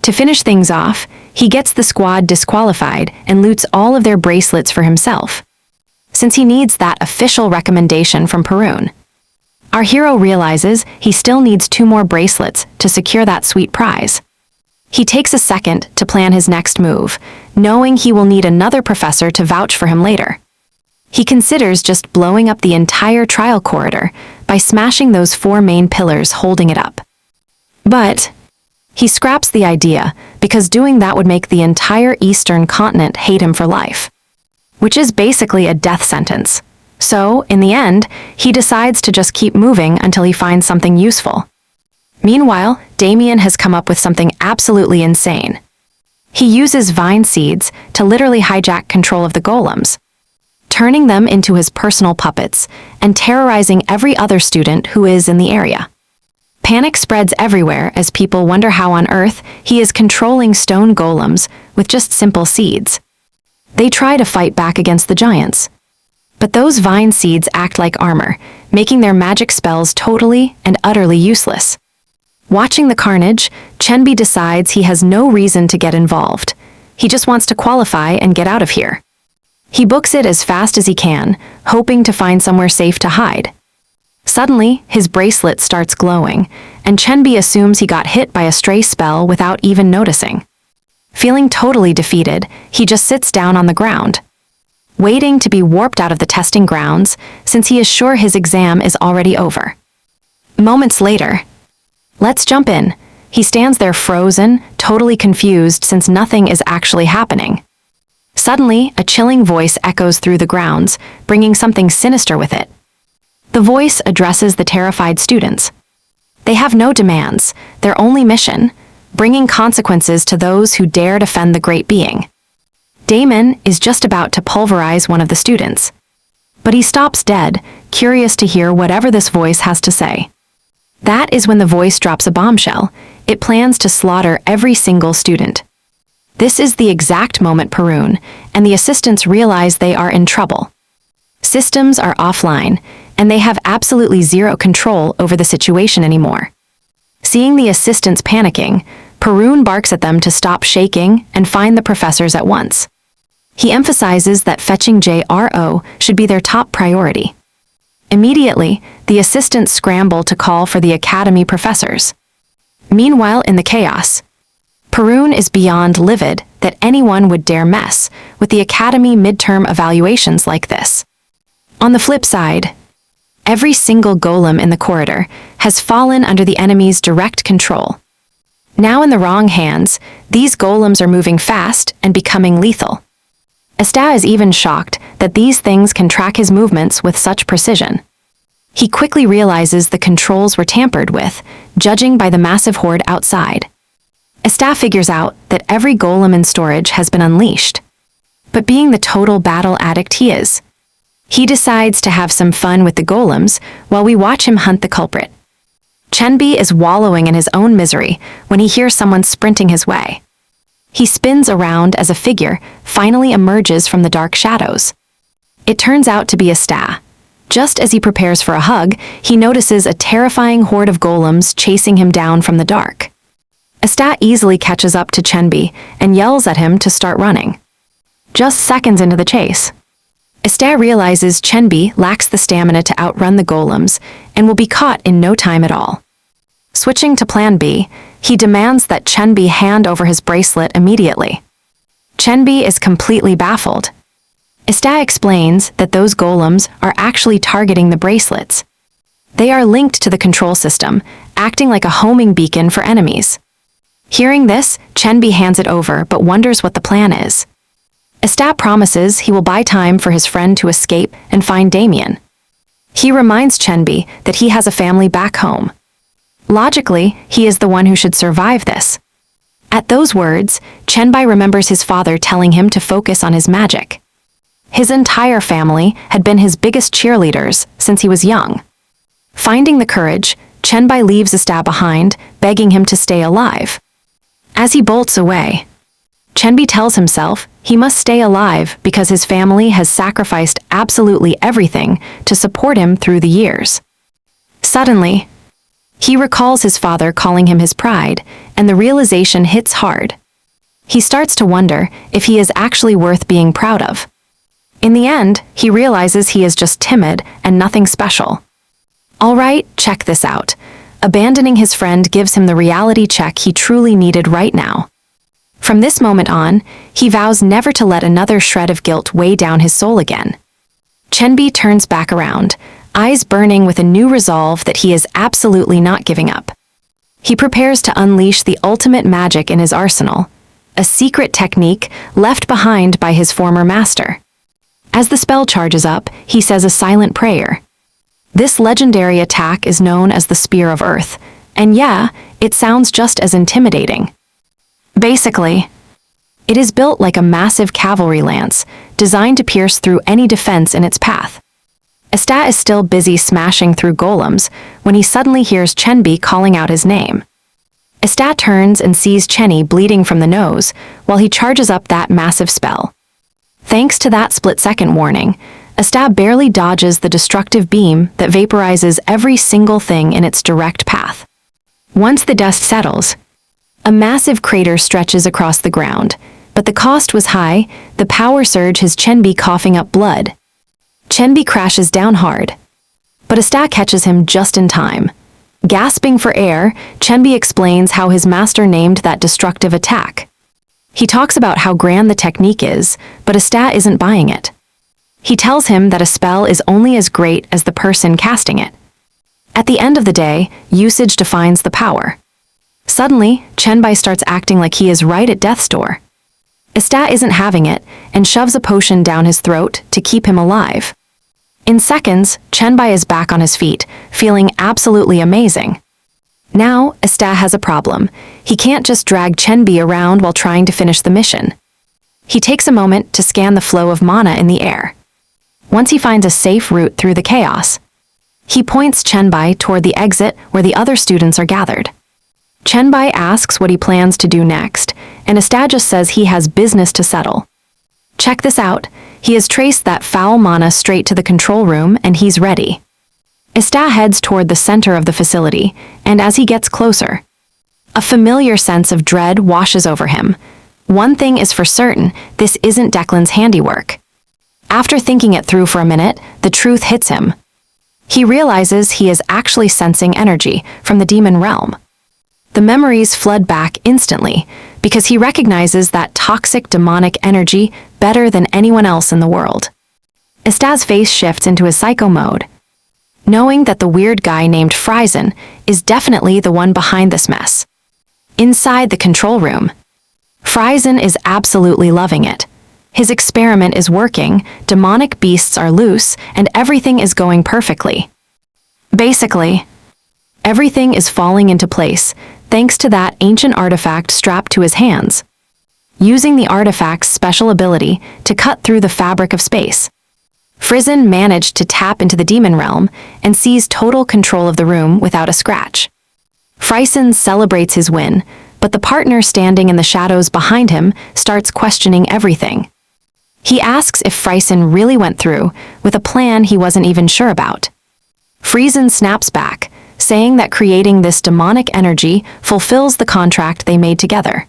To finish things off, he gets the squad disqualified and loots all of their bracelets for himself, since he needs that official recommendation from Perun. Our hero realizes he still needs 2 more bracelets to secure that sweet prize. He takes a second to plan his next move, knowing he will need another professor to vouch for him later. He considers just blowing up the entire trial corridor by smashing those 4 main pillars holding it up. But he scraps the idea because doing that would make the entire Eastern continent hate him for life, which is basically a death sentence. So, in the end, he decides to just keep moving until he finds something useful. Meanwhile, Damien has come up with something absolutely insane. He uses vine seeds to literally hijack control of the golems, turning them into his personal puppets and terrorizing every other student who is in the area. Panic spreads everywhere as people wonder how on earth he is controlling stone golems with just simple seeds. They try to fight back against the giants, but those vine seeds act like armor, making their magic spells totally and utterly useless. Watching the carnage, Chenbi decides he has no reason to get involved. He just wants to qualify and get out of here. He books it as fast as he can, hoping to find somewhere safe to hide. Suddenly, his bracelet starts glowing, and Chenbi assumes he got hit by a stray spell without even noticing. Feeling totally defeated, he just sits down on the ground, waiting to be warped out of the testing grounds since he is sure his exam is already over. Moments later, let's jump in. He stands there frozen, totally confused since nothing is actually happening. Suddenly, a chilling voice echoes through the grounds, bringing something sinister with it. The voice addresses the terrified students. They have no demands, their only mission, bringing consequences to those who dare defend the great being. Damon is just about to pulverize one of the students, but he stops dead, curious to hear whatever this voice has to say. That is when the voice drops a bombshell. It plans to slaughter every single student. This is the exact moment Perun and the assistants realize they are in trouble. Systems are offline, and they have absolutely zero control over the situation anymore. Seeing the assistants panicking, Perun barks at them to stop shaking and find the professors at once. He emphasizes that fetching JRO should be their top priority. Immediately, the assistants scramble to call for the academy professors. Meanwhile, in the chaos, Perun is beyond livid that anyone would dare mess with the academy midterm evaluations like this. On the flip side, every single golem in the corridor has fallen under the enemy's direct control. Now in the wrong hands, these golems are moving fast and becoming lethal. Esta is even shocked that these things can track his movements with such precision. He quickly realizes the controls were tampered with, judging by the massive horde outside. Esta figures out that every golem in storage has been unleashed. But being the total battle addict he is, he decides to have some fun with the golems while we watch him hunt the culprit. Chenbi is wallowing in his own misery when he hears someone sprinting his way. He spins around as a figure finally emerges from the dark shadows. It turns out to be Esta. Just as he prepares for a hug, he notices a terrifying horde of golems chasing him down from the dark. Esta easily catches up to Chenbi and yells at him to start running. Just seconds into the chase, Esta realizes Chenbi lacks the stamina to outrun the golems and will be caught in no time at all. Switching to Plan B, he demands that Chenbi hand over his bracelet immediately. Chenbi is completely baffled. Esta explains that those golems are actually targeting the bracelets. They are linked to the control system, acting like a homing beacon for enemies. Hearing this, Chenbi hands it over but wonders what the plan is. Esta promises he will buy time for his friend to escape and find Damien. He reminds Chenbi that he has a family back home. Logically, he is the one who should survive this. At those words, Chenbi remembers his father telling him to focus on his magic. His entire family had been his biggest cheerleaders since he was young. Finding the courage, Chenbi leaves Esta behind, begging him to stay alive. As he bolts away, Chenbi tells himself he must stay alive because his family has sacrificed absolutely everything to support him through the years. Suddenly, he recalls his father calling him his pride and the realization hits hard. He starts to wonder if he is actually worth being proud of. In the end, he realizes he is just timid and nothing special. All right, check this out. Abandoning his friend gives him the reality check he truly needed right now. From this moment on, he vows never to let another shred of guilt weigh down his soul again. Chenbi turns back around, eyes burning with a new resolve that he is absolutely not giving up. He prepares to unleash the ultimate magic in his arsenal, a secret technique left behind by his former master. As the spell charges up, he says a silent prayer. This legendary attack is known as the Spear of Earth, and yeah, it sounds just as intimidating. Basically, it is built like a massive cavalry lance, designed to pierce through any defense in its path. Estat is still busy smashing through golems when he suddenly hears Chenbi calling out his name. Estat turns and sees Chenny bleeding from the nose while he charges up that massive spell. Thanks to that split-second warning, Estat barely dodges the destructive beam that vaporizes every single thing in its direct path. Once the dust settles, a massive crater stretches across the ground, but the cost was high. The power surge has Chenbi coughing up blood. Chenbi crashes down hard, but Estat catches him just in time. Gasping for air, Chenbi explains how his master named that destructive attack. He talks about how grand the technique is, but Estat isn't buying it. He tells him that a spell is only as great as the person casting it. At the end of the day, usage defines the power. Suddenly, Chenbi starts acting like he is right at death's door. Estat isn't having it and shoves a potion down his throat to keep him alive. In seconds, Chenbi is back on his feet, feeling absolutely amazing. Now, Estat has a problem. He can't just drag Chenbi around while trying to finish the mission. He takes a moment to scan the flow of mana in the air. Once he finds a safe route through the chaos, he points Chenbi toward the exit where the other students are gathered. Chenbi asks what he plans to do next, and Estat just says he has business to settle. Check this out. He has traced that foul mana straight to the control room, and he's ready. Estat heads toward the center of the facility, and as he gets closer, a familiar sense of dread washes over him. One thing is for certain, this isn't Declan's handiwork. After thinking it through for a minute, the truth hits him. He realizes he is actually sensing energy from the demon realm. The memories flood back instantly, because he recognizes that toxic demonic energy better than anyone else in the world. Estat's face shifts into his psycho mode, knowing that the weird guy named Friesen is definitely the one behind this mess. Inside the control room, Friesen is absolutely loving it. His experiment is working, demonic beasts are loose, and everything is going perfectly. Basically, everything is falling into place, thanks to that ancient artifact strapped to his hands. Using the artifact's special ability to cut through the fabric of space, Friesen managed to tap into the demon realm and seize total control of the room without a scratch. Friesen celebrates his win, but the partner standing in the shadows behind him starts questioning everything. He asks if Friesen really went through with a plan he wasn't even sure about. Friesen snaps back, saying that creating this demonic energy fulfills the contract they made together.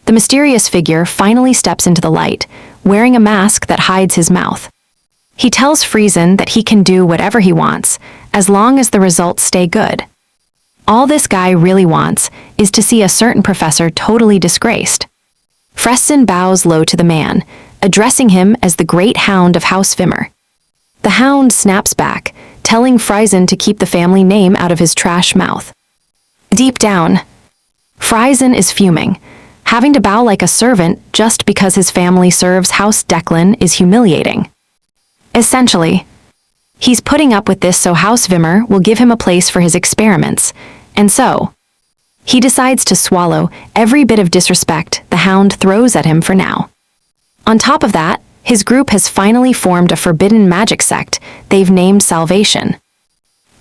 The mysterious figure finally steps into the light, wearing a mask that hides his mouth. He tells Friesen that he can do whatever he wants, as long as the results stay good. All this guy really wants is to see a certain professor totally disgraced. Friesen bows low to the man, addressing him as the Great Hound of House Vimmer. The Hound snaps back, telling Friesen to keep the family name out of his trash mouth. Deep down, Friesen is fuming. Having to bow like a servant just because his family serves House Declan is humiliating. Essentially, he's putting up with this so House Vimmer will give him a place for his experiments, and so he decides to swallow every bit of disrespect the Hound throws at him for now. On top of that, his group has finally formed a forbidden magic sect they've named Salvation.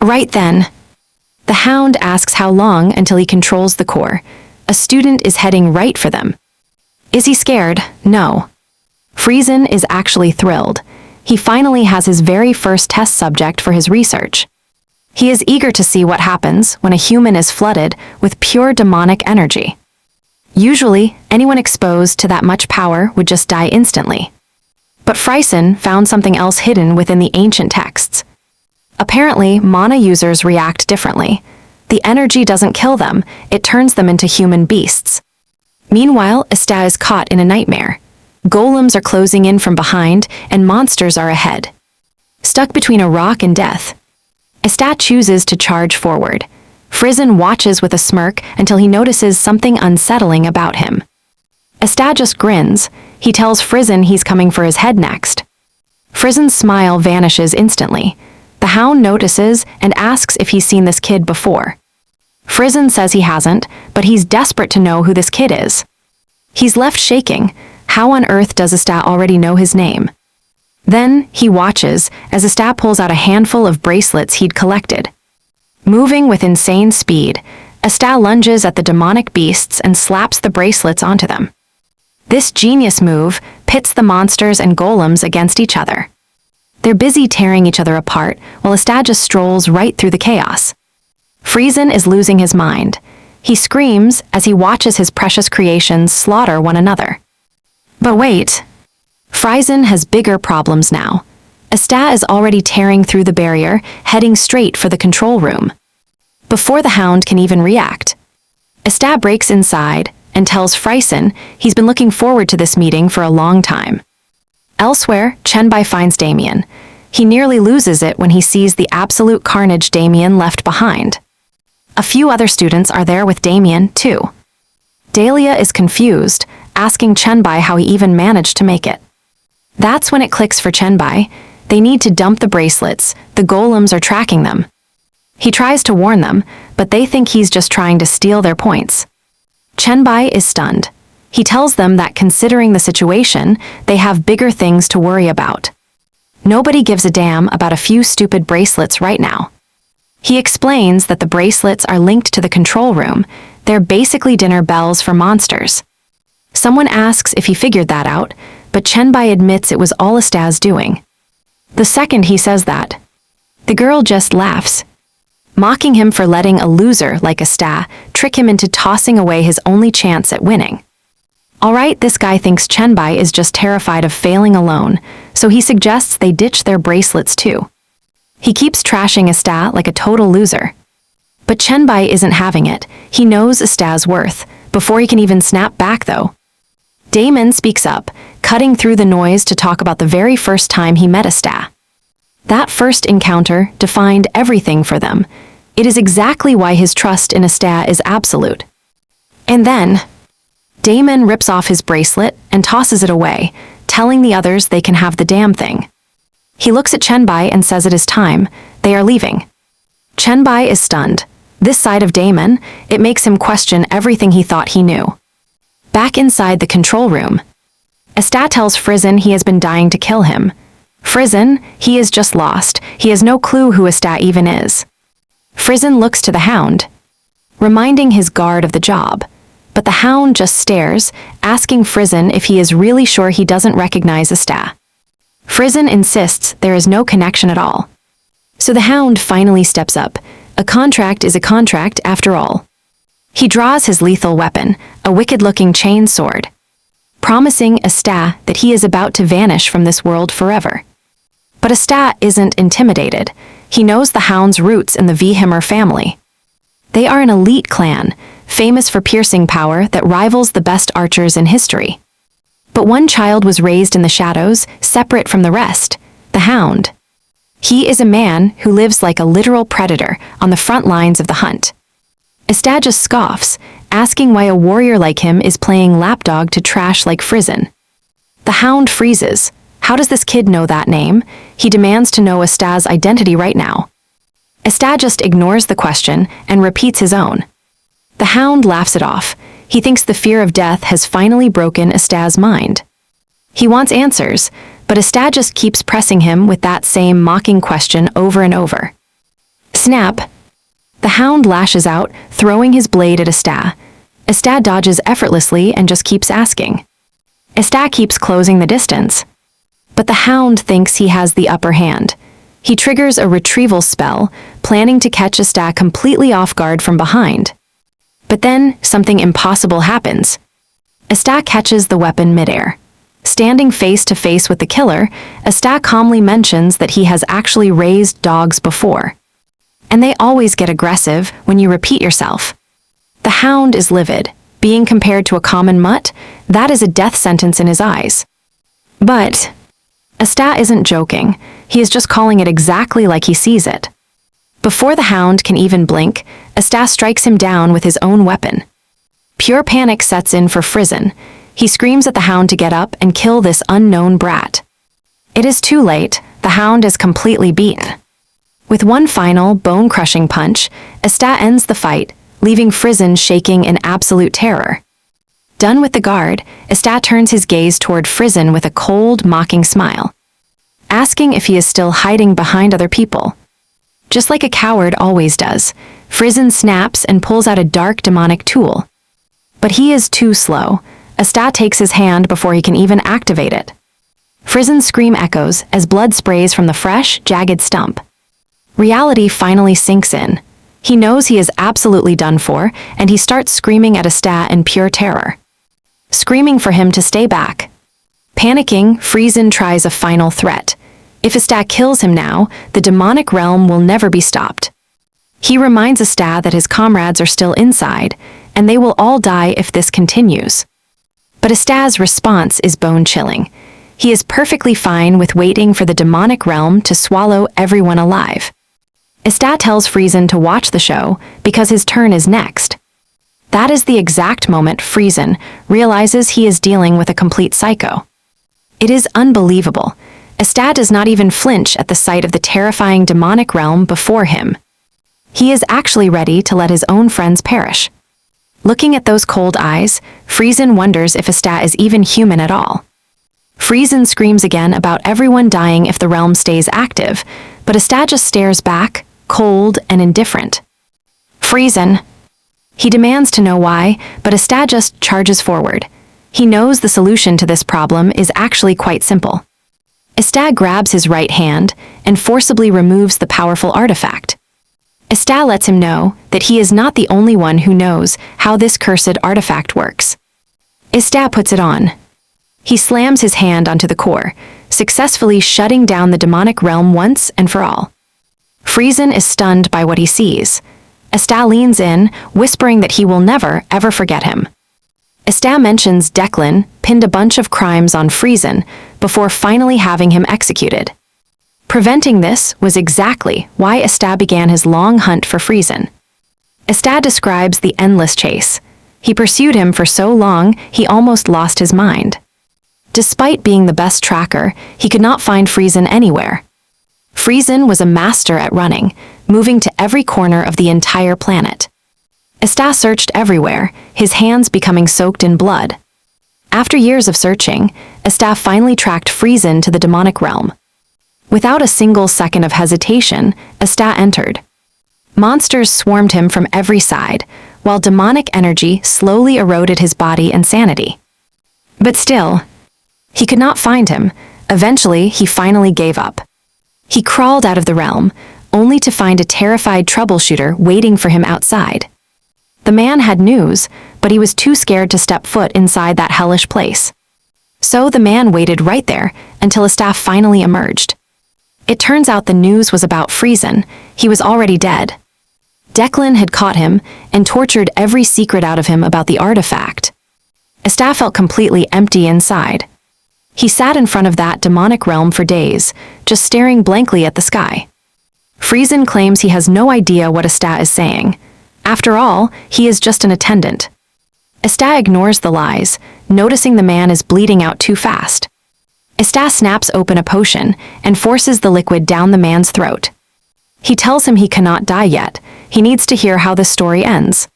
Right then, the Hound asks how long until he controls the core. A student is heading right for them. Is he scared? No. Friesen is actually thrilled. He finally has his very first test subject for his research. He is eager to see what happens when a human is flooded with pure demonic energy. Usually, anyone exposed to that much power would just die instantly. But Friesen found something else hidden within the ancient texts. Apparently, mana users react differently. The energy doesn't kill them, it turns them into human beasts. Meanwhile, Ista is caught in a nightmare. Golems are closing in from behind, and monsters are ahead. Stuck between a rock and death, Ista chooses to charge forward. Friesen watches with a smirk until he notices something unsettling about him. Ista just grins. He tells Friesen he's coming for his head next. Friesen's smile vanishes instantly. The hound notices and asks if he's seen this kid before. Friesen says he hasn't, but he's desperate to know who this kid is. He's left shaking. How on earth does Ista already know his name? Then he watches as Ista pulls out a handful of bracelets he'd collected. Moving with insane speed, Ista lunges at the demonic beasts and slaps the bracelets onto them. This genius move pits the monsters and golems against each other. They're busy tearing each other apart while Ista just strolls right through the chaos. Friesen is losing his mind. He screams as he watches his precious creations slaughter one another. But wait, Friesen has bigger problems now. Ista is already tearing through the barrier, heading straight for the control room. Before the hound can even react, Ista breaks inside and tells Friesen he's been looking forward to this meeting for a long time. Elsewhere, Chenbai finds Damien. He nearly loses it when he sees the absolute carnage Damien left behind. A few other students are there with Damien, too. Dahlia is confused, asking Chenbai how he even managed to make it. That's when it clicks for Chenbai. They need to dump the bracelets. The golems are tracking them. He tries to warn them, but they think he's just trying to steal their points. Chenbai is stunned. He tells them that considering the situation, they have bigger things to worry about. Nobody gives a damn about a few stupid bracelets right now. He explains that the bracelets are linked to the control room. They're basically dinner bells for monsters. Someone asks if he figured that out, but Chenbai admits it was all Ista's doing. The second he says that, the girl just laughs, mocking him for letting a loser like Ista trick him into tossing away his only chance at winning. Alright, this guy thinks Chenbai is just terrified of failing alone, so he suggests they ditch their bracelets too. He keeps trashing Ista like a total loser. But Chenbai isn't having it. He knows Ista's worth, before he can even snap back though. Damon speaks up, cutting through the noise to talk about the very first time he met Ista. That first encounter defined everything for them. It is exactly why his trust in Ista is absolute. And then, Damon rips off his bracelet and tosses it away, telling the others they can have the damn thing. He looks at Chenbai and says it is time. They are leaving. Chenbai is stunned. This side of Damon, it makes him question everything he thought he knew. Back inside the control room, Ista tells Friesen he has been dying to kill him. Friesen, he is just lost. He has no clue who Ista even is. Friesen looks to the hound, reminding his guard of the job. But the hound just stares, asking Friesen if he is really sure he doesn't recognize Ista. Friesen insists there is no connection at all. So the hound finally steps up. A contract is a contract after all. He draws his lethal weapon, a wicked-looking chain sword, promising Ista that he is about to vanish from this world forever. But Ista isn't intimidated. He knows the hound's roots in the Vehimmer family. They are an elite clan, famous for piercing power that rivals the best archers in history. But one child was raised in the shadows, separate from the rest, the hound. He is a man who lives like a literal predator on the front lines of the hunt. Ista just scoffs, asking why a warrior like him is playing lapdog to trash like Friesen. The hound freezes. How does this kid know that name? He demands to know Ista's identity right now. Ista just ignores the question and repeats his own. The hound laughs it off. He thinks the fear of death has finally broken Ista's mind. He wants answers, but Ista just keeps pressing him with that same mocking question over and over. Snap! The hound lashes out, throwing his blade at Ista. Ista dodges effortlessly and just keeps asking. Ista keeps closing the distance. But the hound thinks he has the upper hand. He triggers a retrieval spell, planning to catch Asta completely off guard from behind. But then, something impossible happens. Asta catches the weapon midair. Standing face to face with the killer, Asta calmly mentions that he has actually raised dogs before. And they always get aggressive when you repeat yourself. The hound is livid. Being compared to a common mutt, that is a death sentence in his eyes. But Asta isn't joking. He is just calling it exactly like he sees it. Before the hound can even blink, Asta strikes him down with his own weapon. Pure panic sets in for Frizen. He screams at the hound to get up and kill this unknown brat. It is too late. The hound is completely beaten. With one final, bone-crushing punch, Asta ends the fight, leaving Frizen shaking in absolute terror. Done with the guard, Asta turns his gaze toward Frizen with a cold, mocking smile, asking if he is still hiding behind other people. Just like a coward always does, Frizen snaps and pulls out a dark demonic tool. But he is too slow. Asta takes his hand before he can even activate it. Frizen's scream echoes as blood sprays from the fresh, jagged stump. Reality finally sinks in. He knows he is absolutely done for, and he starts screaming at Asta in pure terror, screaming for him to stay back. Panicking, Frizen tries a final threat. If Asta kills him now, the demonic realm will never be stopped. He reminds Asta that his comrades are still inside, and they will all die if this continues. But Asta's response is bone-chilling. He is perfectly fine with waiting for the demonic realm to swallow everyone alive. Asta tells Frizen to watch the show because his turn is next. That is the exact moment Frizen realizes he is dealing with a complete psycho. It is unbelievable. Asta does not even flinch at the sight of the terrifying demonic realm before him. He is actually ready to let his own friends perish. Looking at those cold eyes, Frizen wonders if Asta is even human at all. Frizen screams again about everyone dying if the realm stays active, but Asta just stares back, cold and indifferent. Frizen. He demands to know why, but Asta just charges forward. He knows the solution to this problem is actually quite simple. Asta grabs his right hand and forcibly removes the powerful artifact. Asta lets him know that he is not the only one who knows how this cursed artifact works. Asta puts it on. He slams his hand onto the core, successfully shutting down the demonic realm once and for all. Frizen is stunned by what he sees. Asta leans in, whispering that he will never, ever forget him. Asta mentions Declan pinned a bunch of crimes on Frizen before finally having him executed. Preventing this was exactly why Asta began his long hunt for Frizen. Asta describes the endless chase. He pursued him for so long he almost lost his mind. Despite being the best tracker, he could not find Frizen anywhere. Frizen was a master at running, moving to every corner of the entire planet. Asta searched everywhere, his hands becoming soaked in blood. After years of searching, Asta finally tracked Frizen to the demonic realm. Without a single second of hesitation, Asta entered. Monsters swarmed him from every side, while demonic energy slowly eroded his body and sanity. But still, he could not find him. Eventually, he finally gave up. He crawled out of the realm, only to find a terrified troubleshooter waiting for him outside. The man had news, but he was too scared to step foot inside that hellish place. So the man waited right there until Asta finally emerged. It turns out the news was about Frizen. He was already dead. Declan had caught him and tortured every secret out of him about the artifact. Asta felt completely empty inside. He sat in front of that demonic realm for days, just staring blankly at the sky. Frizen claims he has no idea what Asta is saying. After all, he is just an attendant. Asta ignores the lies, noticing the man is bleeding out too fast. Asta snaps open a potion and forces the liquid down the man's throat. He tells him he cannot die yet. He needs to hear how this story ends.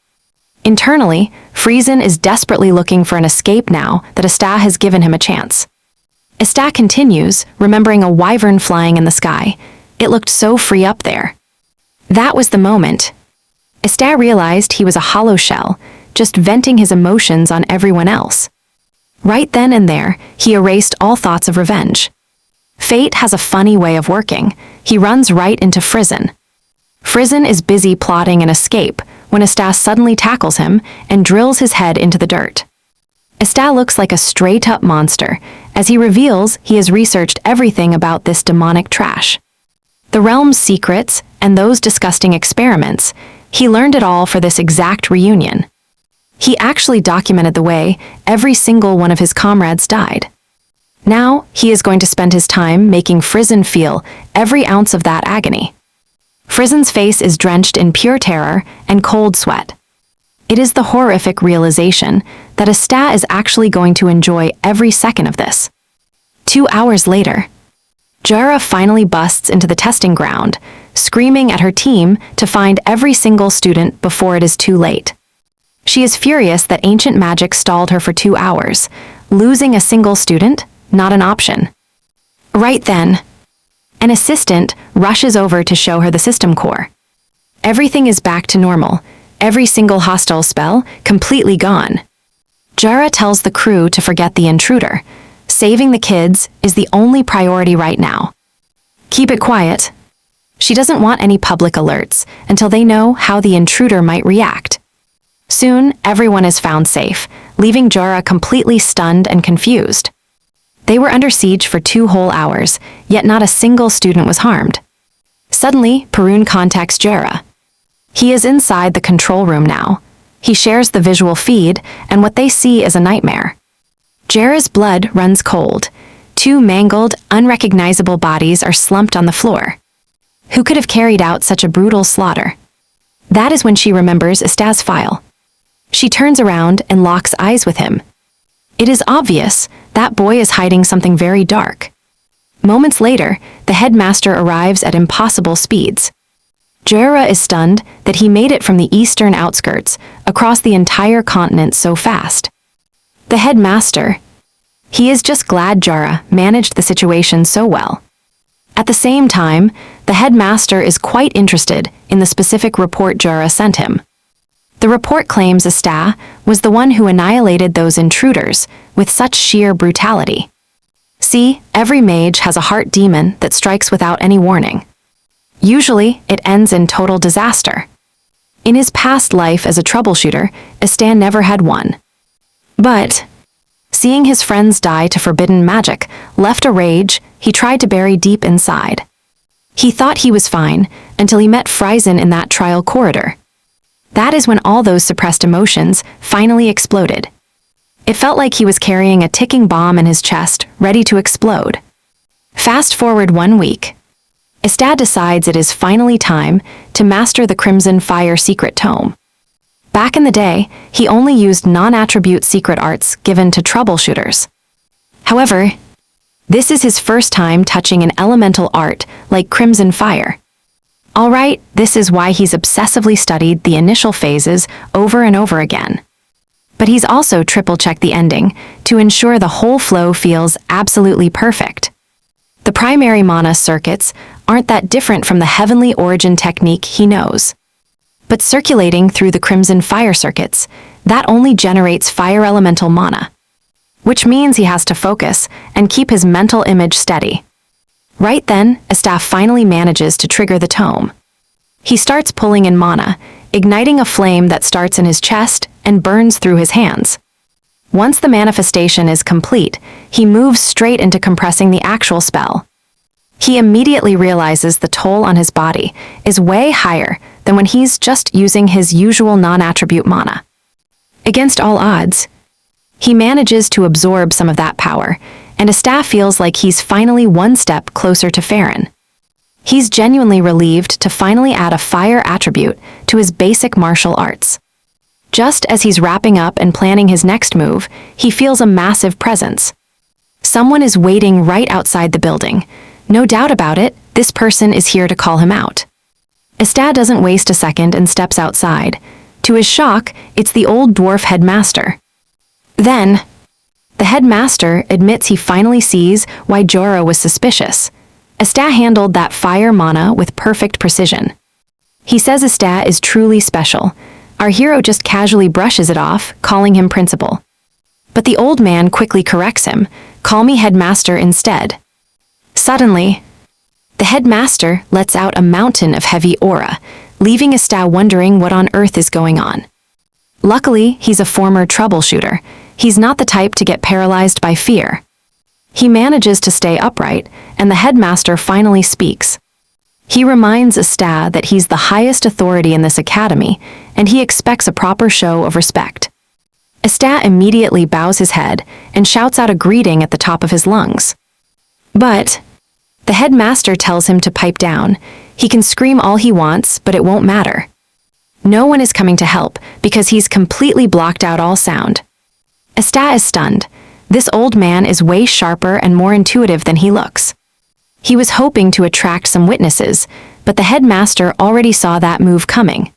Internally, Frizen is desperately looking for an escape now that Asta has given him a chance. Asta continues, remembering a wyvern flying in the sky. It looked so free up there. That was the moment. Asta realized he was a hollow shell, just venting his emotions on everyone else. Right then and there, he erased all thoughts of revenge. Fate has a funny way of working. He runs right into Frizen. Frizen is busy plotting an escape when Asta suddenly tackles him and drills his head into the dirt. Asta looks like a straight-up monster, as he reveals he has researched everything about this demonic trash. The realm's secrets and those disgusting experiments, he learned it all for this exact reunion. He actually documented the way every single one of his comrades died. Now, he is going to spend his time making Frizen feel every ounce of that agony. Frizen's face is drenched in pure terror and cold sweat. It is the horrific realization that Asta is actually going to enjoy every second of this. 2 hours later, Jara finally busts into the testing ground, screaming at her team to find every single student before it is too late. She is furious that ancient magic stalled her for 2 hours. Losing a single student? Not an option. Right then, an assistant rushes over to show her the system core. Everything is back to normal, every single hostile spell completely gone. Jara tells the crew to forget the intruder. Saving the kids is the only priority right now. Keep it quiet. She doesn't want any public alerts until they know how the intruder might react. Soon, everyone is found safe, leaving Jara completely stunned and confused. They were under siege for 2 whole hours, yet not a single student was harmed. Suddenly, Perun contacts Jara. He is inside the control room now. He shares the visual feed, and what they see is a nightmare. Jara's blood runs cold. 2 mangled, unrecognizable bodies are slumped on the floor. Who could have carried out such a brutal slaughter? That is when she remembers Asta's file. She turns around and locks eyes with him. It is obvious that boy is hiding something very dark. Moments later, the headmaster arrives at impossible speeds. Jara is stunned that he made it from the eastern outskirts across the entire continent so fast. The headmaster, he is just glad Jara managed the situation so well. At the same time, the headmaster is quite interested in the specific report Jara sent him. The report claims Asta was the one who annihilated those intruders with such sheer brutality. See, every mage has a heart demon that strikes without any warning. Usually, it ends in total disaster. In his past life as a troubleshooter, Asta never had one. But, seeing his friends die to forbidden magic left a rage he tried to bury deep inside. He thought he was fine until he met Frizen in that trial corridor. That is when all those suppressed emotions finally exploded. It felt like he was carrying a ticking bomb in his chest, ready to explode. Fast forward 1 week. Asta decides it is finally time to master the Crimson Fire secret tome. Back in the day, he only used non-attribute secret arts given to troubleshooters. However, this is his first time touching an elemental art like Crimson Fire. Alright, this is why he's obsessively studied the initial phases over and over again. But he's also triple-checked the ending to ensure the whole flow feels absolutely perfect. The primary mana circuits aren't that different from the heavenly origin technique he knows. But circulating through the Crimson Fire circuits, that only generates fire elemental mana. Which means he has to focus and keep his mental image steady. Right then, Asta finally manages to trigger the tome. He starts pulling in mana, igniting a flame that starts in his chest and burns through his hands. Once the manifestation is complete, he moves straight into compressing the actual spell. He immediately realizes the toll on his body is way higher than when he's just using his usual non-attribute mana. Against all odds, he manages to absorb some of that power, and Asta feels like he's finally 1 step closer to Farron. He's genuinely relieved to finally add a fire attribute to his basic martial arts. Just as he's wrapping up and planning his next move, he feels a massive presence. Someone is waiting right outside the building. No doubt about it, this person is here to call him out. Asta doesn't waste a second and steps outside. To his shock, it's the old dwarf headmaster. Then, the headmaster admits he finally sees why Jara was suspicious. Asta handled that fire mana with perfect precision. He says Asta is truly special. Our hero just casually brushes it off, calling him principal. But the old man quickly corrects him, "Call me headmaster instead." Suddenly, the headmaster lets out a mountain of heavy aura, leaving Esta wondering what on earth is going on. Luckily, he's a former troubleshooter. He's not the type to get paralyzed by fear. He manages to stay upright, and the headmaster finally speaks. He reminds Esta that he's the highest authority in this academy, and he expects a proper show of respect. Esta immediately bows his head and shouts out a greeting at the top of his lungs. But the headmaster tells him to pipe down. He can scream all he wants, but it won't matter. No one is coming to help because he's completely blocked out all sound. Esta is stunned. This old man is way sharper and more intuitive than he looks. He was hoping to attract some witnesses, but the headmaster already saw that move coming.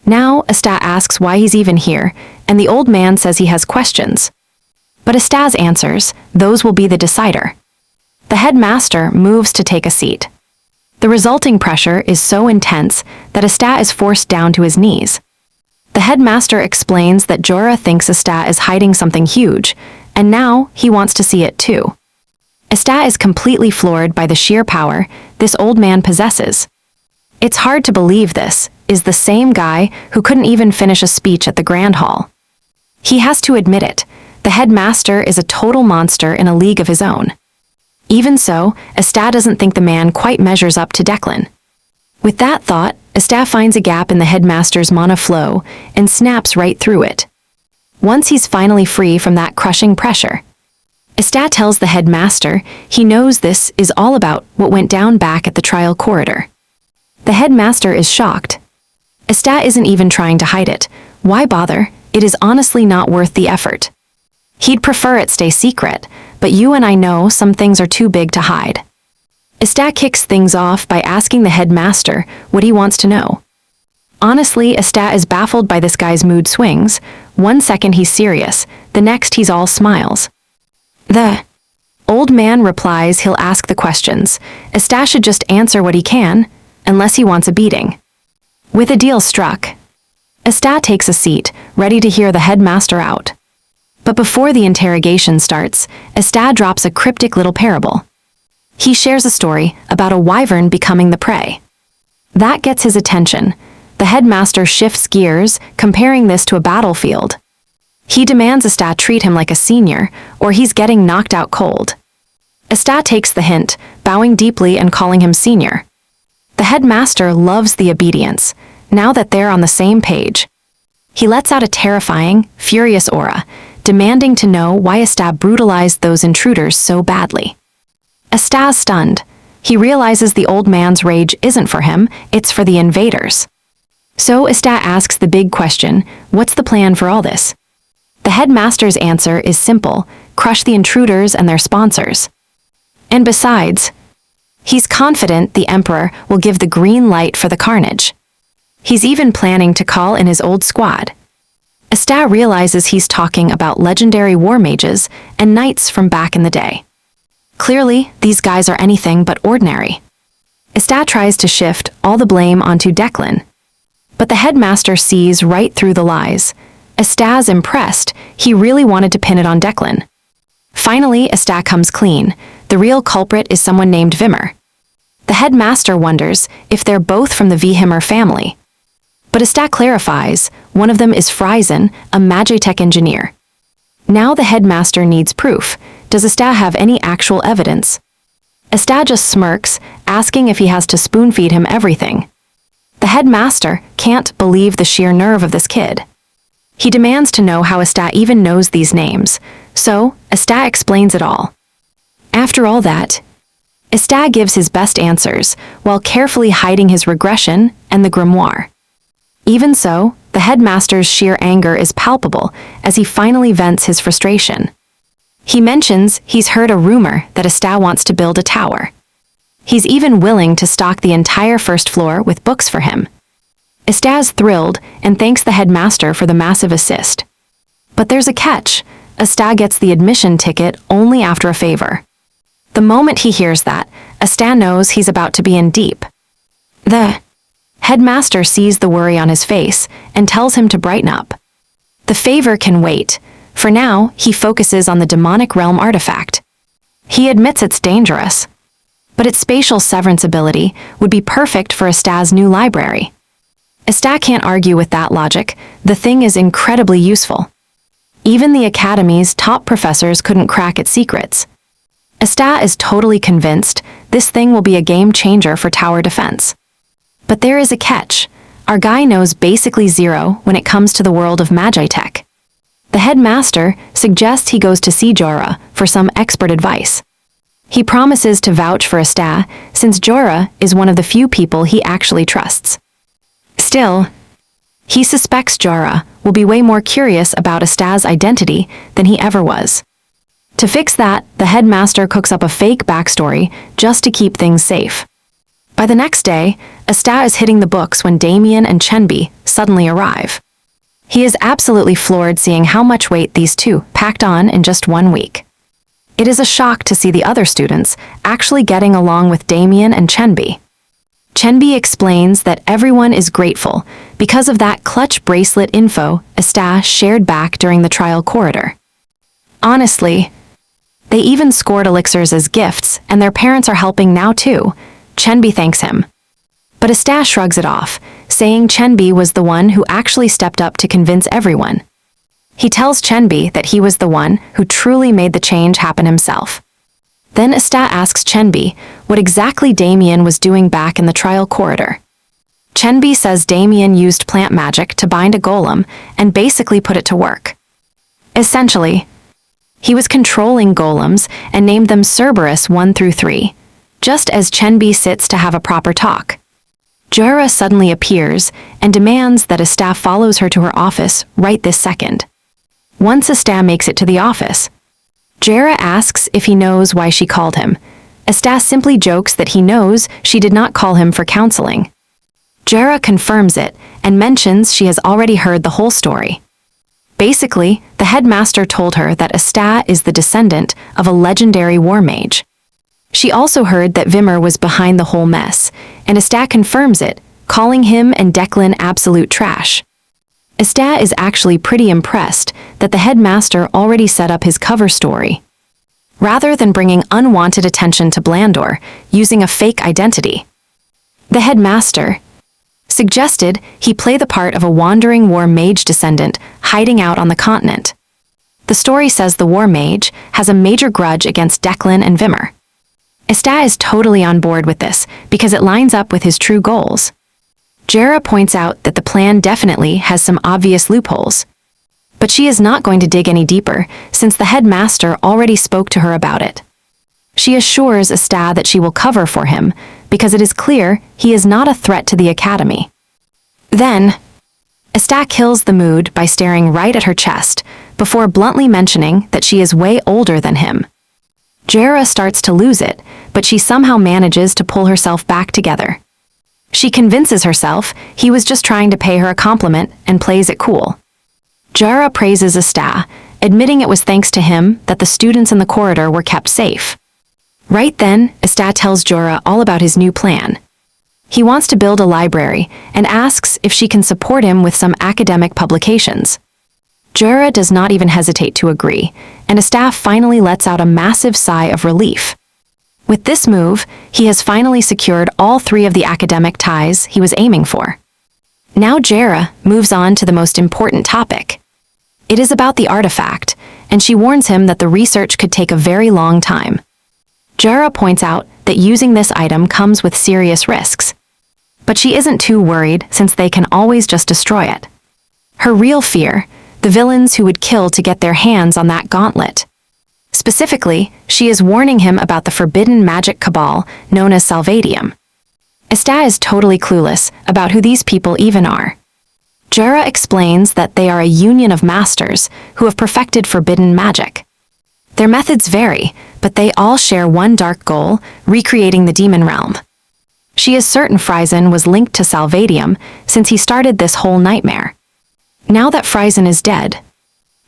Now, Esta asks why he's even here, and the old man says he has questions. But Esta's answers, those will be the decider. The headmaster moves to take a seat. The resulting pressure is so intense that Esta is forced down to his knees. The headmaster explains that Jorah thinks Esta is hiding something huge, and now he wants to see it too. Esta is completely floored by the sheer power this old man possesses. It's hard to believe this is the same guy who couldn't even finish a speech at the Grand Hall. He has to admit it, the headmaster is a total monster in a league of his own. Even so, Esta doesn't think the man quite measures up to Declan. With that thought, Esta finds a gap in the headmaster's mana flow and snaps right through it. Once he's finally free from that crushing pressure, Esta tells the headmaster he knows this is all about what went down back at the trial corridor. The headmaster is shocked. Esta isn't even trying to hide it. Why bother? It is honestly not worth the effort. He'd prefer it stay secret, but you and I know some things are too big to hide. Esta kicks things off by asking the headmaster what he wants to know. Honestly, Esta is baffled by this guy's mood swings. One second he's serious, the next he's all smiles. The old man replies he'll ask the questions. Esta should just answer what he can, unless he wants a beating. With a deal struck, Esta takes a seat, ready to hear the headmaster out. But before the interrogation starts, Esta drops a cryptic little parable. He shares a story about a wyvern becoming the prey. That gets his attention. The headmaster shifts gears, comparing this to a battlefield. He demands Esta treat him like a senior, or he's getting knocked out cold. Esta takes the hint, bowing deeply and calling him senior. The headmaster loves the obedience, now that they're on the same page. He lets out a terrifying, furious aura, demanding to know why Esta brutalized those intruders so badly. Esta's stunned. He realizes the old man's rage isn't for him, it's for the invaders. So Esta asks the big question, what's the plan for all this? The headmaster's answer is simple, crush the intruders and their sponsors. And besides, he's confident the Emperor will give the green light for the carnage. He's even planning to call in his old squad. Esta realizes he's talking about legendary war mages and knights from back in the day. Clearly, these guys are anything but ordinary. Esta tries to shift all the blame onto Declan. But the headmaster sees right through the lies. Esta's impressed, he really wanted to pin it on Declan. Finally, Esta comes clean. The real culprit is someone named Vimmer. The headmaster wonders if they're both from the Vihimmer family. But Esta clarifies, one of them is Frizen, a magitech engineer. Now the headmaster needs proof. Does Esta have any actual evidence? Esta just smirks, asking if he has to spoon-feed him everything. The headmaster can't believe the sheer nerve of this kid. He demands to know how Esta even knows these names, so Esta explains it all. After all that, Esta gives his best answers, while carefully hiding his regression and the grimoire. Even so, the headmaster's sheer anger is palpable as he finally vents his frustration. He mentions he's heard a rumor that Esta wants to build a tower. He's even willing to stock the entire first floor with books for him. Esta's thrilled and thanks the headmaster for the massive assist. But there's a catch. Esta gets the admission ticket only after a favor. The moment he hears that, Esta knows he's about to be in deep. The headmaster sees the worry on his face and tells him to brighten up. The favor can wait. For now, he focuses on the demonic realm artifact. He admits it's dangerous. But its spatial severance ability would be perfect for Asta's new library. Asta can't argue with that logic. The thing is incredibly useful. Even the Academy's top professors couldn't crack its secrets. Asta is totally convinced this thing will be a game changer for tower defense. But there is a catch. Our guy knows basically zero when it comes to the world of Magitech. The headmaster suggests he goes to see Jorah for some expert advice. He promises to vouch for Asta since Jorah is one of the few people he actually trusts. Still, he suspects Jorah will be way more curious about Asta's identity than he ever was. To fix that, the headmaster cooks up a fake backstory just to keep things safe. By the next day, Asta is hitting the books when Damien and Chenbi suddenly arrive. He is absolutely floored seeing how much weight these two packed on in just 1 week. It is a shock to see the other students actually getting along with Damien and Chenbi. Chenbi explains that everyone is grateful because of that clutch bracelet info Asta shared back during the trial corridor. Honestly, they even scored elixirs as gifts, and their parents are helping now too. Chenbi thanks him. But Asta shrugs it off, saying Chenbi was the one who actually stepped up to convince everyone. He tells Chenbi that he was the one who truly made the change happen himself. Then Asta asks Chenbi what exactly Damien was doing back in the trial corridor. Chenbi says Damien used plant magic to bind a golem and basically put it to work. Essentially, he was controlling golems and named them Cerberus 1 through 3, just as Chenbi sits to have a proper talk. Jorah suddenly appears and demands that Asta follows her to her office right this second. Once Asta makes it to the office, Jorah asks if he knows why she called him. Asta simply jokes that he knows she did not call him for counseling. Jorah confirms it and mentions she has already heard the whole story. Basically, the headmaster told her that Asta is the descendant of a legendary war mage. She also heard that Vimmer was behind the whole mess, and Asta confirms it, calling him and Declan absolute trash. Asta is actually pretty impressed that the headmaster already set up his cover story. Rather than bringing unwanted attention to Blandor using a fake identity, the headmaster suggested he play the part of a wandering war mage descendant hiding out on the continent. The story says the war mage has a major grudge against Declan and Vimmer. Asta is totally on board with this because it lines up with his true goals. Jorah points out that the plan definitely has some obvious loopholes. But she is not going to dig any deeper since the headmaster already spoke to her about it. She assures Asta that she will cover for him because it is clear he is not a threat to the academy. Then, Asta kills the mood by staring right at her chest before bluntly mentioning that she is way older than him. Jorah starts to lose it, but she somehow manages to pull herself back together. She convinces herself he was just trying to pay her a compliment and plays it cool. Jorah praises Asta, admitting it was thanks to him that the students in the corridor were kept safe. Right then, Asta tells Jorah all about his new plan. He wants to build a library and asks if she can support him with some academic publications. Jorah does not even hesitate to agree, and Asta finally lets out a massive sigh of relief. With this move, he has finally secured all 3 of the academic ties he was aiming for. Now Jorah moves on to the most important topic. It is about the artifact, and she warns him that the research could take a very long time. Jorah points out that using this item comes with serious risks. But she isn't too worried since they can always just destroy it. Her real fear, the villains who would kill to get their hands on that gauntlet. Specifically, she is warning him about the forbidden magic cabal known as Salvadium. Asta is totally clueless about who these people even are. Jorah explains that they are a union of masters who have perfected forbidden magic. Their methods vary, but they all share one dark goal, recreating the demon realm. She is certain Friesen was linked to Salvadium since he started this whole nightmare. Now that Friesen is dead,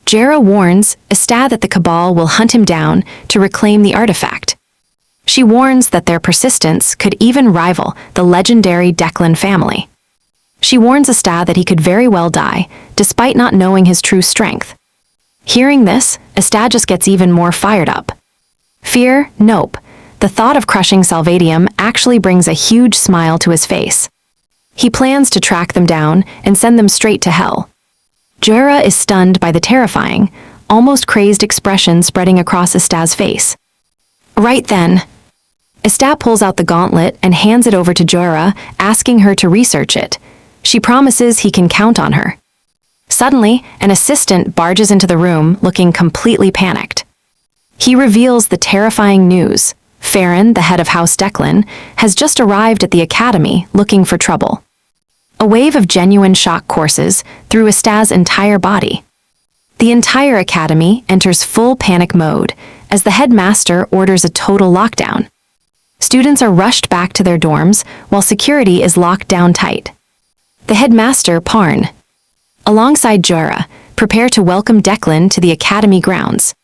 Jorah warns Asta that the Cabal will hunt him down to reclaim the artifact. She warns that their persistence could even rival the legendary Declan family. She warns Asta that he could very well die, despite not knowing his true strength. Hearing this, Asta just gets even more fired up. Fear? Nope. the thought of crushing Salvadium actually brings a huge smile to his face. He plans to track them down and send them straight to hell. Jura is stunned by the terrifying, almost crazed expression spreading across Esta's face. Right then, Esta pulls out the gauntlet and hands it over to Jura, asking her to research it. She promises he can count on her. Suddenly, an assistant barges into the room looking completely panicked. He reveals the terrifying news. Farron, the head of House Declan, has just arrived at the academy looking for trouble. A wave of genuine shock courses through Esta's entire body. The entire academy enters full panic mode as the headmaster orders a total lockdown. Students are rushed back to their dorms while security is locked down tight. The headmaster, Parn, alongside Jura, prepare to welcome Declan to the academy grounds.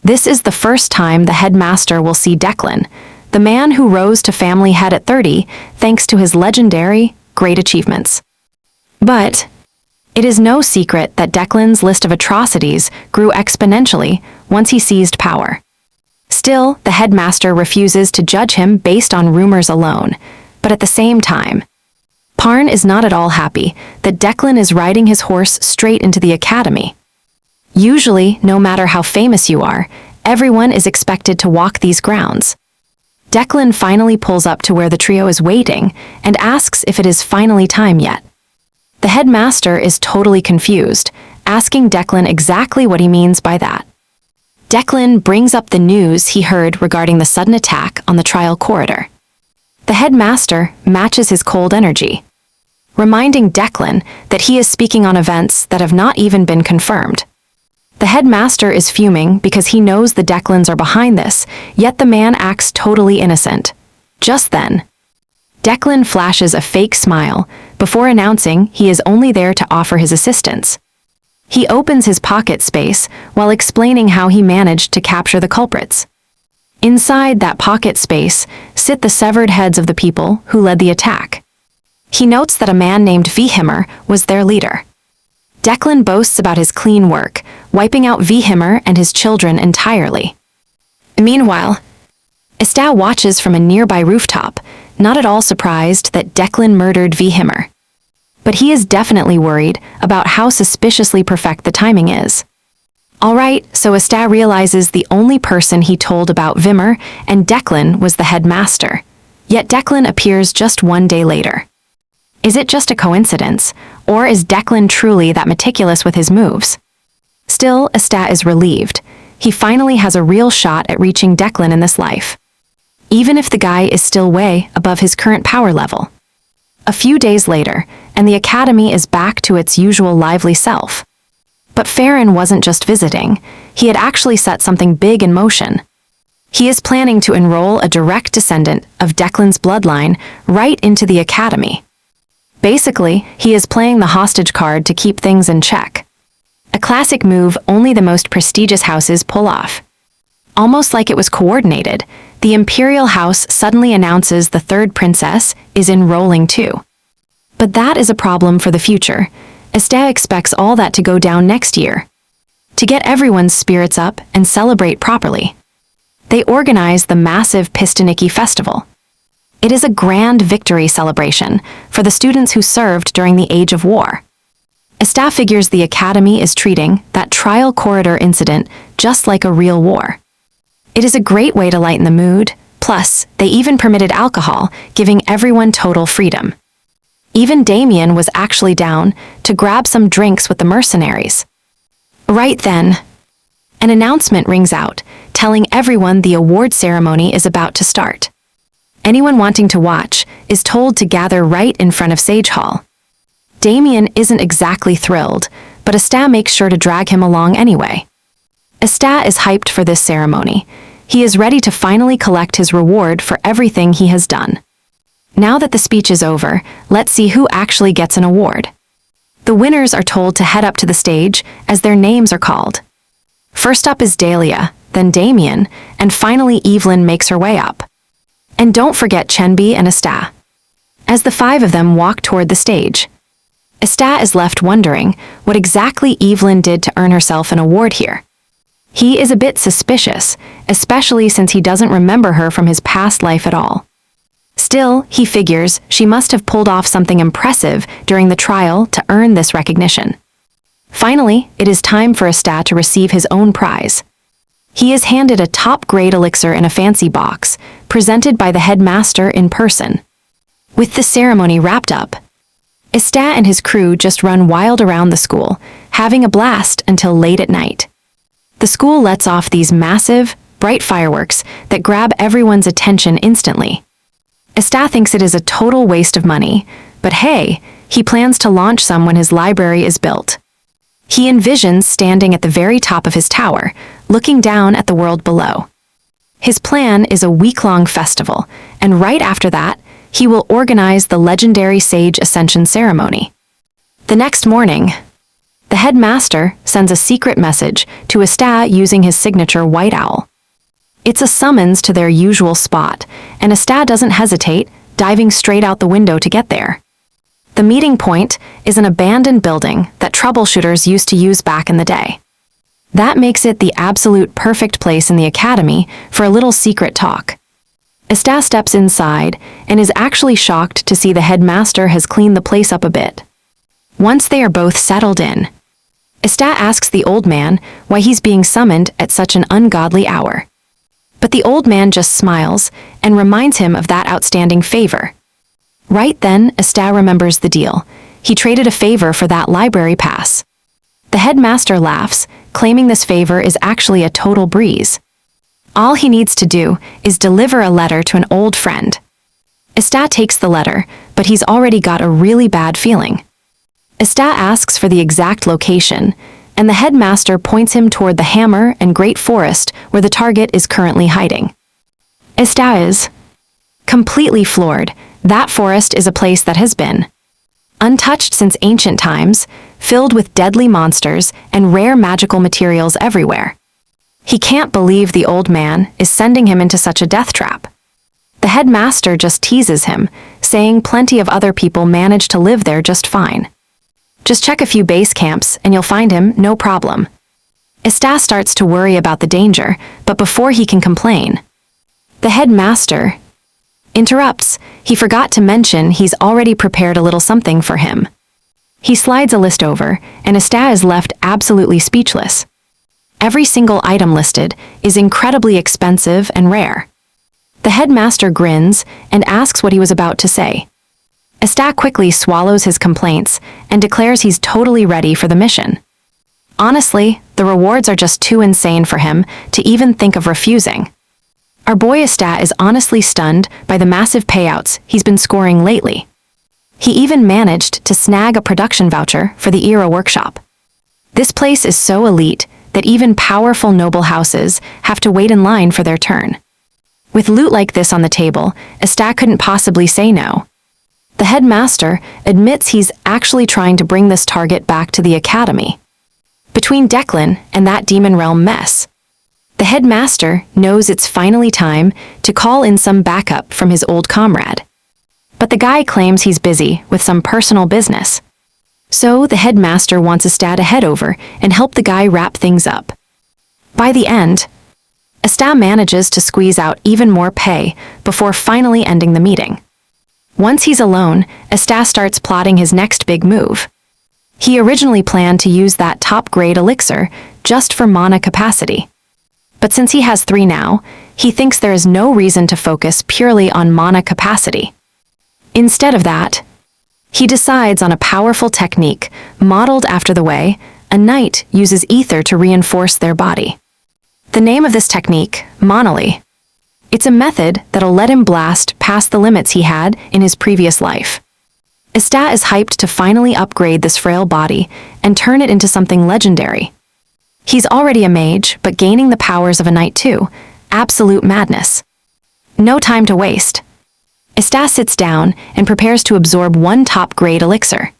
This is the first time the headmaster will see Declan, the man who rose to family head at 30 thanks to his legendary, great achievements. But it is no secret that Declan's list of atrocities grew exponentially once he seized power. Still, the headmaster refuses to judge him based on rumors alone, but at the same time, Parn is not at all happy that Declan is riding his horse straight into the academy. Usually, no matter how famous you are, everyone is expected to walk these grounds. Declan finally pulls up to where the trio is waiting and asks if it is finally time yet. The headmaster is totally confused, asking Declan exactly what he means by that. Declan brings up the news he heard regarding the sudden attack on the trial corridor. The headmaster matches his cold energy, reminding Declan that he is speaking on events that have not even been confirmed. The headmaster is fuming because he knows the Declans are behind this, yet the man acts totally innocent. Just then, Declan flashes a fake smile before announcing he is only there to offer his assistance. He opens his pocket space while explaining how he managed to capture the culprits. Inside that pocket space sit the severed heads of the people who led the attack. He notes that a man named Vihimmer was their leader. Declan boasts about his clean work, wiping out Vihimmer and his children entirely. Meanwhile, Esta watches from a nearby rooftop, not at all surprised that Declan murdered Vihimmer. But he is definitely worried about how suspiciously perfect the timing is. Alright, so Esta realizes the only person he told about Vimmer and Declan was the headmaster. Yet Declan appears just one day later. Is it just a coincidence, or is Declan truly that meticulous with his moves? Still, Esta is relieved. He finally has a real shot at reaching Declan in this life, even if the guy is still way above his current power level. A few days later, and the academy is back to its usual lively self. But Farron wasn't just visiting, he had actually set something big in motion. He is planning to enroll a direct descendant of Declan's bloodline right into the academy. Basically, he is playing the hostage card to keep things in check. A classic move only the most prestigious houses pull off. Almost like it was coordinated, the imperial house suddenly announces the third princess is enrolling too. But that is a problem for the future. Esta expects all that to go down next year. To get everyone's spirits up and celebrate properly, they organize the massive Pistoniki Festival. It is a grand victory celebration for the students who served during the Age of War. Esta figures the academy is treating that trial corridor incident just like a real war. It is a great way to lighten the mood, plus, they even permitted alcohol, giving everyone total freedom. Even Damien was actually down to grab some drinks with the mercenaries. Right then, an announcement rings out, telling everyone the award ceremony is about to start. Anyone wanting to watch is told to gather right in front of Sage Hall. Damien isn't exactly thrilled, but Esta makes sure to drag him along anyway. Esta is hyped for this ceremony. He is ready to finally collect his reward for everything he has done. Now that the speech is over, let's see who actually gets an award. The winners are told to head up to the stage as their names are called. First up is Dahlia, then Damien, and finally Evelyn makes her way up. And don't forget Chenbi and Esta. As the five of them walk toward the stage, Esta is left wondering what exactly Evelyn did to earn herself an award here. He is a bit suspicious, especially since he doesn't remember her from his past life at all. Still, he figures she must have pulled off something impressive during the trial to earn this recognition. Finally, it is time for Estat to receive his own prize. He is handed a top-grade elixir in a fancy box, presented by the headmaster in person. With the ceremony wrapped up, Estat and his crew just run wild around the school, having a blast until late at night. The school lets off these massive, bright fireworks that grab everyone's attention instantly. Estat thinks it is a total waste of money, but hey, he plans to launch some when his library is built. He envisions standing at the very top of his tower, looking down at the world below. His plan is a week-long festival, and right after that, he will organize the legendary Sage Ascension ceremony. The next morning, the headmaster sends a secret message to Estat using his signature white owl. It's a summons to their usual spot, and Estat doesn't hesitate, diving straight out the window to get there. The meeting point is an abandoned building that troubleshooters used to use back in the day. That makes it the absolute perfect place in the academy for a little secret talk. Estat steps inside and is actually shocked to see the headmaster has cleaned the place up a bit. Once they are both settled in, Estat asks the old man why he's being summoned at such an ungodly hour. But the old man just smiles and reminds him of that outstanding favor. Right then, Estat remembers the deal. He traded a favor for that library pass. The headmaster laughs, claiming this favor is actually a total breeze. All he needs to do is deliver a letter to an old friend. Estat takes the letter, but he's already got a really bad feeling. Estat asks for the exact location, and the headmaster points him toward the hammer and great forest where the target is currently hiding. Estat is completely floored. That forest is a place that has been untouched since ancient times, filled with deadly monsters and rare magical materials everywhere. He can't believe the old man is sending him into such a death trap. The headmaster just teases him, saying plenty of other people manage to live there just fine. Just check a few base camps and you'll find him, no problem. Estat starts to worry about the danger, but before he can complain, the headmaster interrupts. He forgot to mention he's already prepared a little something for him. He slides a list over, and Estat is left absolutely speechless. Every single item listed is incredibly expensive and rare. The headmaster grins and asks what he was about to say. Estat quickly swallows his complaints and declares he's totally ready for the mission. Honestly, the rewards are just too insane for him to even think of refusing. Our boy Estat is honestly stunned by the massive payouts he's been scoring lately. He even managed to snag a production voucher for the Era workshop. This place is so elite that even powerful noble houses have to wait in line for their turn. With loot like this on the table, Estat couldn't possibly say no. The headmaster admits he's actually trying to bring this target back to the academy. Between Declan and that demon realm mess, the headmaster knows it's finally time to call in some backup from his old comrade. But the guy claims he's busy with some personal business. So the headmaster wants Estat to head over and help the guy wrap things up. By the end, Estat manages to squeeze out even more pay before finally ending the meeting. Once he's alone, Estat starts plotting his next big move. He originally planned to use that top-grade elixir just for mana capacity. But since he has 3 now, he thinks there is no reason to focus purely on mana capacity. Instead of that, he decides on a powerful technique modeled after the way a knight uses ether to reinforce their body. The name of this technique, Monoli. It's a method that'll let him blast past the limits he had in his previous life. Estat is hyped to finally upgrade this frail body and turn it into something legendary. He's already a mage, but gaining the powers of a knight too. Absolute madness. No time to waste. Estat sits down and prepares to absorb 1 top-grade elixir.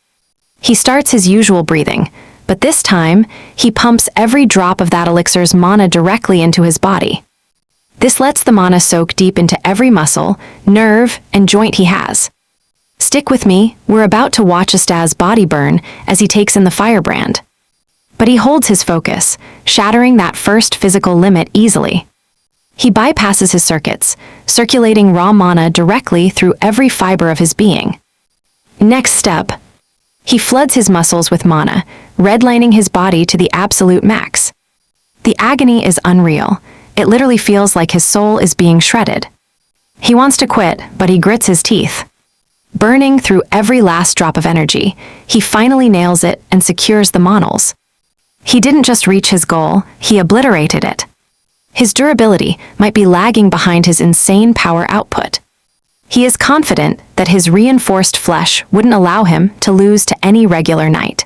He starts his usual breathing, but this time, he pumps every drop of that elixir's mana directly into his body. This lets the mana soak deep into every muscle, nerve, and joint he has. Stick with me, we're about to watch Estat's body burn as he takes in the firebrand. But he holds his focus, shattering that first physical limit easily. He bypasses his circuits, circulating raw mana directly through every fiber of his being. Next step. He floods his muscles with mana, redlining his body to the absolute max. The agony is unreal. It literally feels like his soul is being shredded. He wants to quit, but he grits his teeth. Burning through every last drop of energy, he finally nails it and secures the monols. He didn't just reach his goal, he obliterated it. His durability might be lagging behind his insane power output. He is confident that his reinforced flesh wouldn't allow him to lose to any regular knight.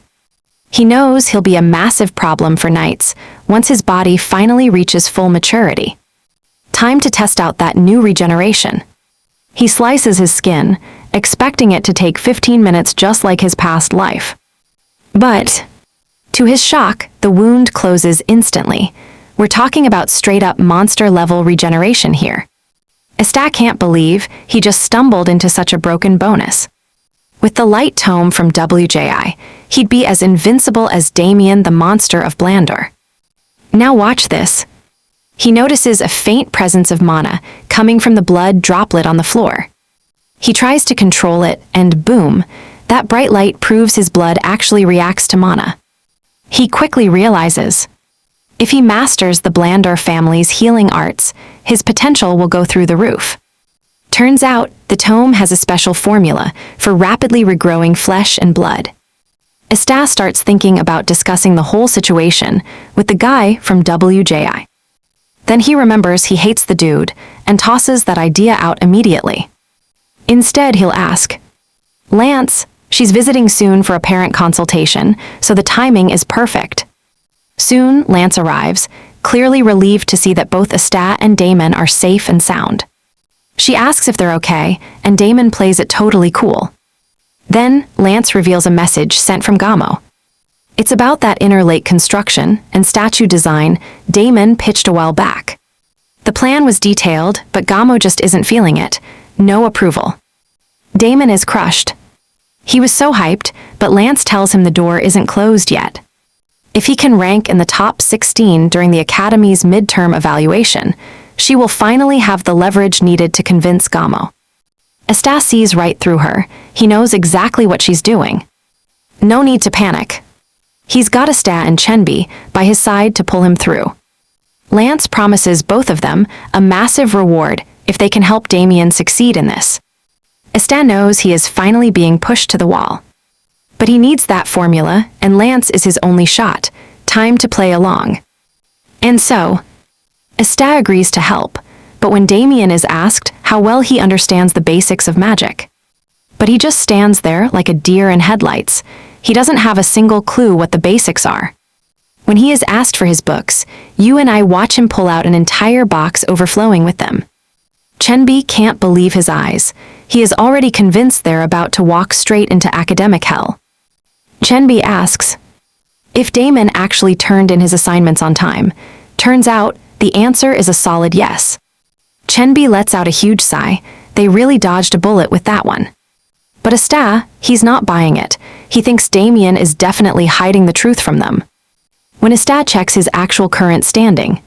He knows he'll be a massive problem for knights once his body finally reaches full maturity. Time to test out that new regeneration. He slices his skin, expecting it to take 15 minutes just like his past life. But, to his shock, the wound closes instantly. We're talking about straight-up monster-level regeneration here. Estat can't believe he just stumbled into such a broken bonus. With the light tome from WJI, he'd be as invincible as Damien the Monster of Blandor. Now watch this. He notices a faint presence of mana coming from the blood droplet on the floor. He tries to control it, and boom, that bright light proves his blood actually reacts to mana. He quickly realizes, if he masters the Blandor family's healing arts, his potential will go through the roof. Turns out, the tome has a special formula for rapidly regrowing flesh and blood. Estat starts thinking about discussing the whole situation with the guy from WJI. Then he remembers he hates the dude and tosses that idea out immediately. Instead, he'll ask, "Lance, she's visiting soon for a parent consultation, so the timing is perfect." Soon, Lance arrives, clearly relieved to see that both Estat and Damon are safe and sound. She asks if they're okay, and Damon plays it totally cool. Then, Lance reveals a message sent from Gamo. It's about that inner lake construction and statue design Damon pitched a while back. The plan was detailed, but Gamo just isn't feeling it. No approval. Damon is crushed. He was so hyped, but Lance tells him the door isn't closed yet. If he can rank in the top 16 during the Academy's midterm evaluation, she will finally have the leverage needed to convince Gamo. Estat sees right through her. He knows exactly what she's doing. No need to panic. He's got Estat and Chenbi by his side to pull him through. Lance promises both of them a massive reward if they can help Damien succeed in this. Estat knows he is finally being pushed to the wall. But he needs that formula, and Lance is his only shot. Time to play along. And so, Estat agrees to help, but when Damien is asked how well he understands the basics of magic. But he just stands there like a deer in headlights. He doesn't have a single clue what the basics are. When he is asked for his books, you and I watch him pull out an entire box overflowing with them. Chenbi can't believe his eyes. He is already convinced they're about to walk straight into academic hell. Chenbi asks if Damon actually turned in his assignments on time. Turns out, the answer is a solid yes. Chenbi lets out a huge sigh. They really dodged a bullet with that one. But Estat, he's not buying it. He thinks Damien is definitely hiding the truth from them. When Estat checks his actual current standing,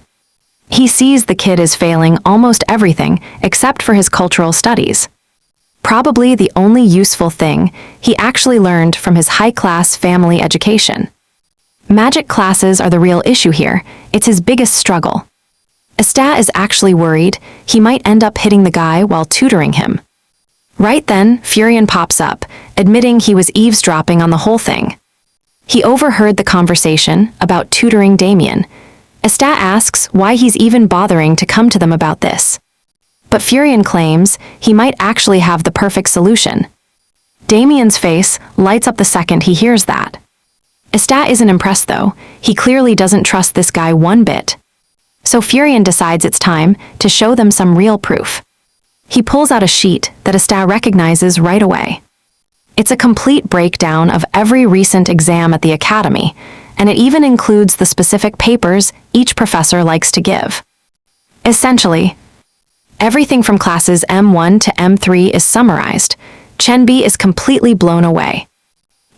he sees the kid is failing almost everything except for his cultural studies. Probably the only useful thing he actually learned from his high-class family education. Magic classes are the real issue here. It's his biggest struggle. Estat is actually worried he might end up hitting the guy while tutoring him. Right then, Furion pops up, admitting he was eavesdropping on the whole thing. He overheard the conversation about tutoring Damien. Estat asks why he's even bothering to come to them about this. But Furion claims he might actually have the perfect solution. Damien's face lights up the second he hears that. Estat isn't impressed though. He clearly doesn't trust this guy one bit. So Furion decides it's time to show them some real proof. He pulls out a sheet that Estat recognizes right away. It's a complete breakdown of every recent exam at the Academy, and it even includes the specific papers each professor likes to give. Essentially, everything from classes M1 to M3 is summarized. Chenbi is completely blown away.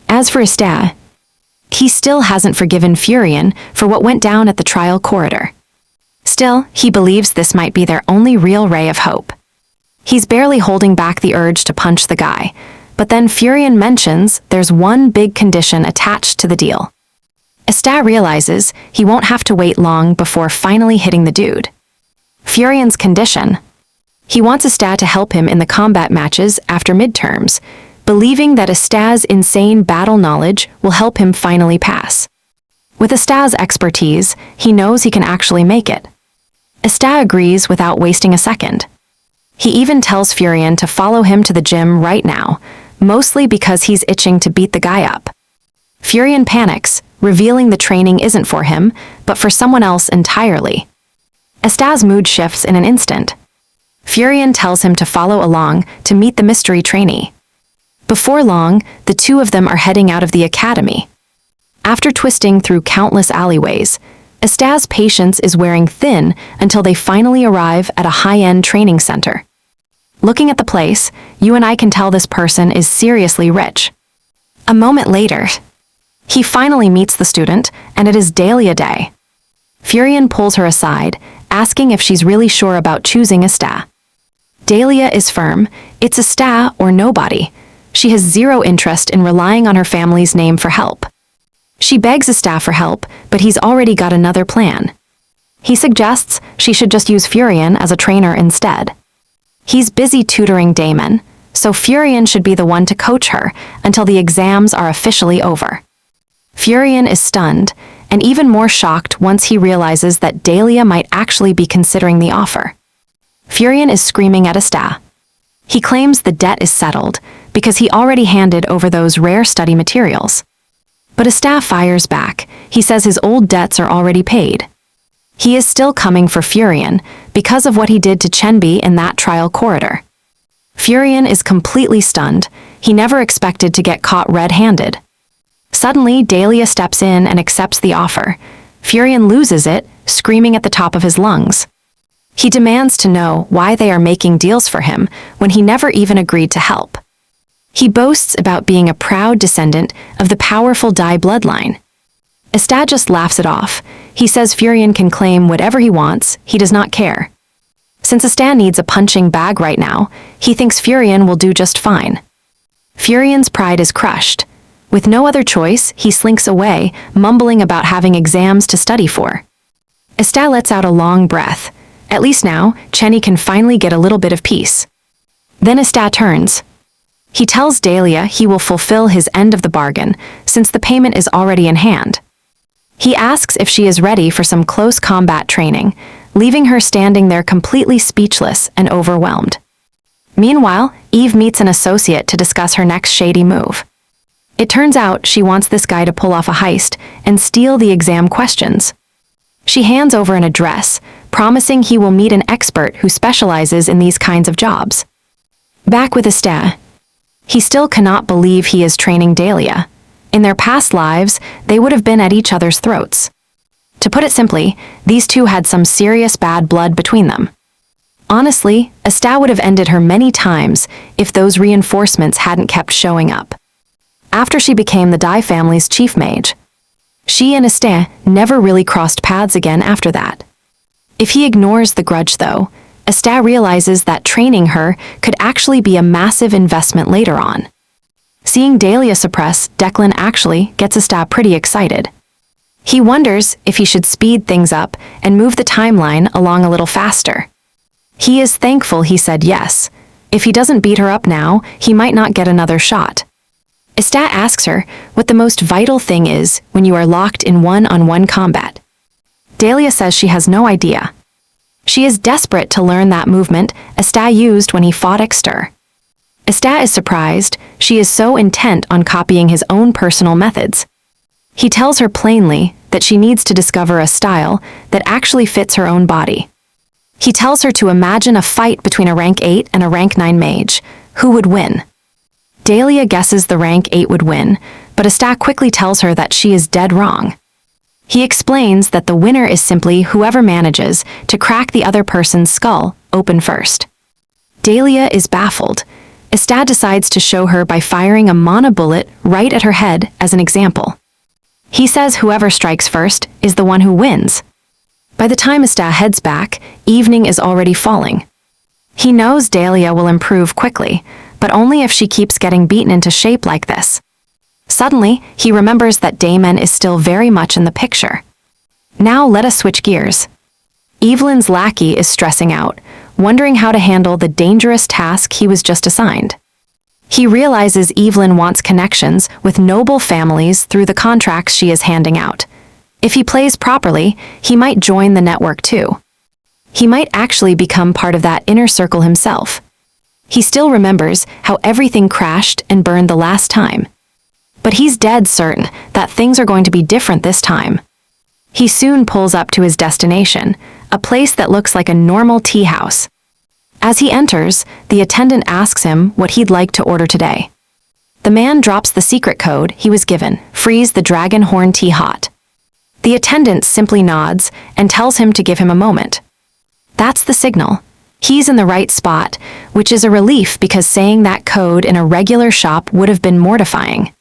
As for Estat, he still hasn't forgiven Furion for what went down at the trial corridor. Still, he believes this might be their only real ray of hope. He's barely holding back the urge to punch the guy, but then Furion mentions there's one big condition attached to the deal. Estat realizes he won't have to wait long before finally hitting the dude. Furion's condition: he wants Estat to help him in the combat matches after midterms, believing that Estat's insane battle knowledge will help him finally pass. With Estat's expertise, he knows he can actually make it. Estat agrees without wasting a second. He even tells Furion to follow him to the gym right now, mostly because he's itching to beat the guy up. Furion panics, revealing the training isn't for him, but for someone else entirely. Estat's mood shifts in an instant. Furion tells him to follow along to meet the mystery trainee. Before long, the two of them are heading out of the academy. After twisting through countless alleyways, Estat's patience is wearing thin until they finally arrive at a high-end training center. Looking at the place, you and I can tell this person is seriously rich. A moment later, he finally meets the student, and it is Dahlia Day. Furion pulls her aside, asking if she's really sure about choosing Estat. Dahlia is firm, it's Estat or nobody. She has zero interest in relying on her family's name for help. She begs Estat for help, but he's already got another plan. He suggests she should just use Furion as a trainer instead. He's busy tutoring Damon, so Furion should be the one to coach her until the exams are officially over. Furion is stunned, and even more shocked once he realizes that Dahlia might actually be considering the offer. Furion is screaming at Estat. He claims the debt is settled because he already handed over those rare study materials. But Estat fires back. He says his old debts are already paid. He is still coming for Furion because of what he did to Chenbi in that trial corridor. Furion is completely stunned. He never expected to get caught red-handed. Suddenly, Dahlia steps in and accepts the offer. Furion loses it, screaming at the top of his lungs. He demands to know why they are making deals for him when he never even agreed to help. He boasts about being a proud descendant of the powerful Dai bloodline. Estat just laughs it off. He says Furion can claim whatever he wants, he does not care. Since Estat needs a punching bag right now, he thinks Furion will do just fine. Furion's pride is crushed. With no other choice, he slinks away, mumbling about having exams to study for. Estat lets out a long breath. At least now, Chenny can finally get a little bit of peace. Then Estat turns. He tells Dahlia he will fulfill his end of the bargain, since the payment is already in hand. He asks if she is ready for some close combat training, leaving her standing there completely speechless and overwhelmed. Meanwhile, Eve meets an associate to discuss her next shady move. It turns out she wants this guy to pull off a heist and steal the exam questions. She hands over an address, promising he will meet an expert who specializes in these kinds of jobs. Back with Estat, he still cannot believe he is training Dahlia. In their past lives, they would have been at each other's throats. To put it simply, these two had some serious bad blood between them. Honestly, Estat would have ended her many times if those reinforcements hadn't kept showing up. After she became the Dai family's chief mage, she and Estat never really crossed paths again after that. If he ignores the grudge though, Estat realizes that training her could actually be a massive investment later on. Seeing Dahlia suppress Declan actually gets Estat pretty excited. He wonders if he should speed things up and move the timeline along a little faster. He is thankful he said yes. If he doesn't beat her up now, he might not get another shot. Estat asks her what the most vital thing is when you are locked in one-on-one combat. Dahlia says she has no idea. She is desperate to learn that movement Estat used when he fought Exter. Estat is surprised. She is so intent on copying his own personal methods. He tells her plainly that she needs to discover a style that actually fits her own body. He tells her to imagine a fight between a rank 8 and a rank 9 mage. Who would win? Dahlia guesses the rank 8 would win, but Estat quickly tells her that she is dead wrong. He explains that the winner is simply whoever manages to crack the other person's skull open first. Dahlia is baffled. Estat decides to show her by firing a mana bullet right at her head as an example. He says whoever strikes first is the one who wins. By the time Esta heads back, evening is already falling. He knows Dahlia will improve quickly, but only if she keeps getting beaten into shape like this. Suddenly, he remembers that Damon is still very much in the picture. Now let us switch gears. Evelyn's lackey is stressing out, wondering how to handle the dangerous task he was just assigned. He realizes Evelyn wants connections with noble families through the contracts she is handing out. If he plays properly, he might join the network too. He might actually become part of that inner circle himself. He still remembers how everything crashed and burned the last time. But he's dead certain that things are going to be different this time. He soon pulls up to his destination, a place that looks like a normal tea house. As he enters, the attendant asks him what he'd like to order today. The man drops the secret code he was given, freeze the dragon horn tea hot. The attendant simply nods and tells him to give him a moment. That's the signal. He's in the right spot, which is a relief because saying that code in a regular shop would have been mortifying.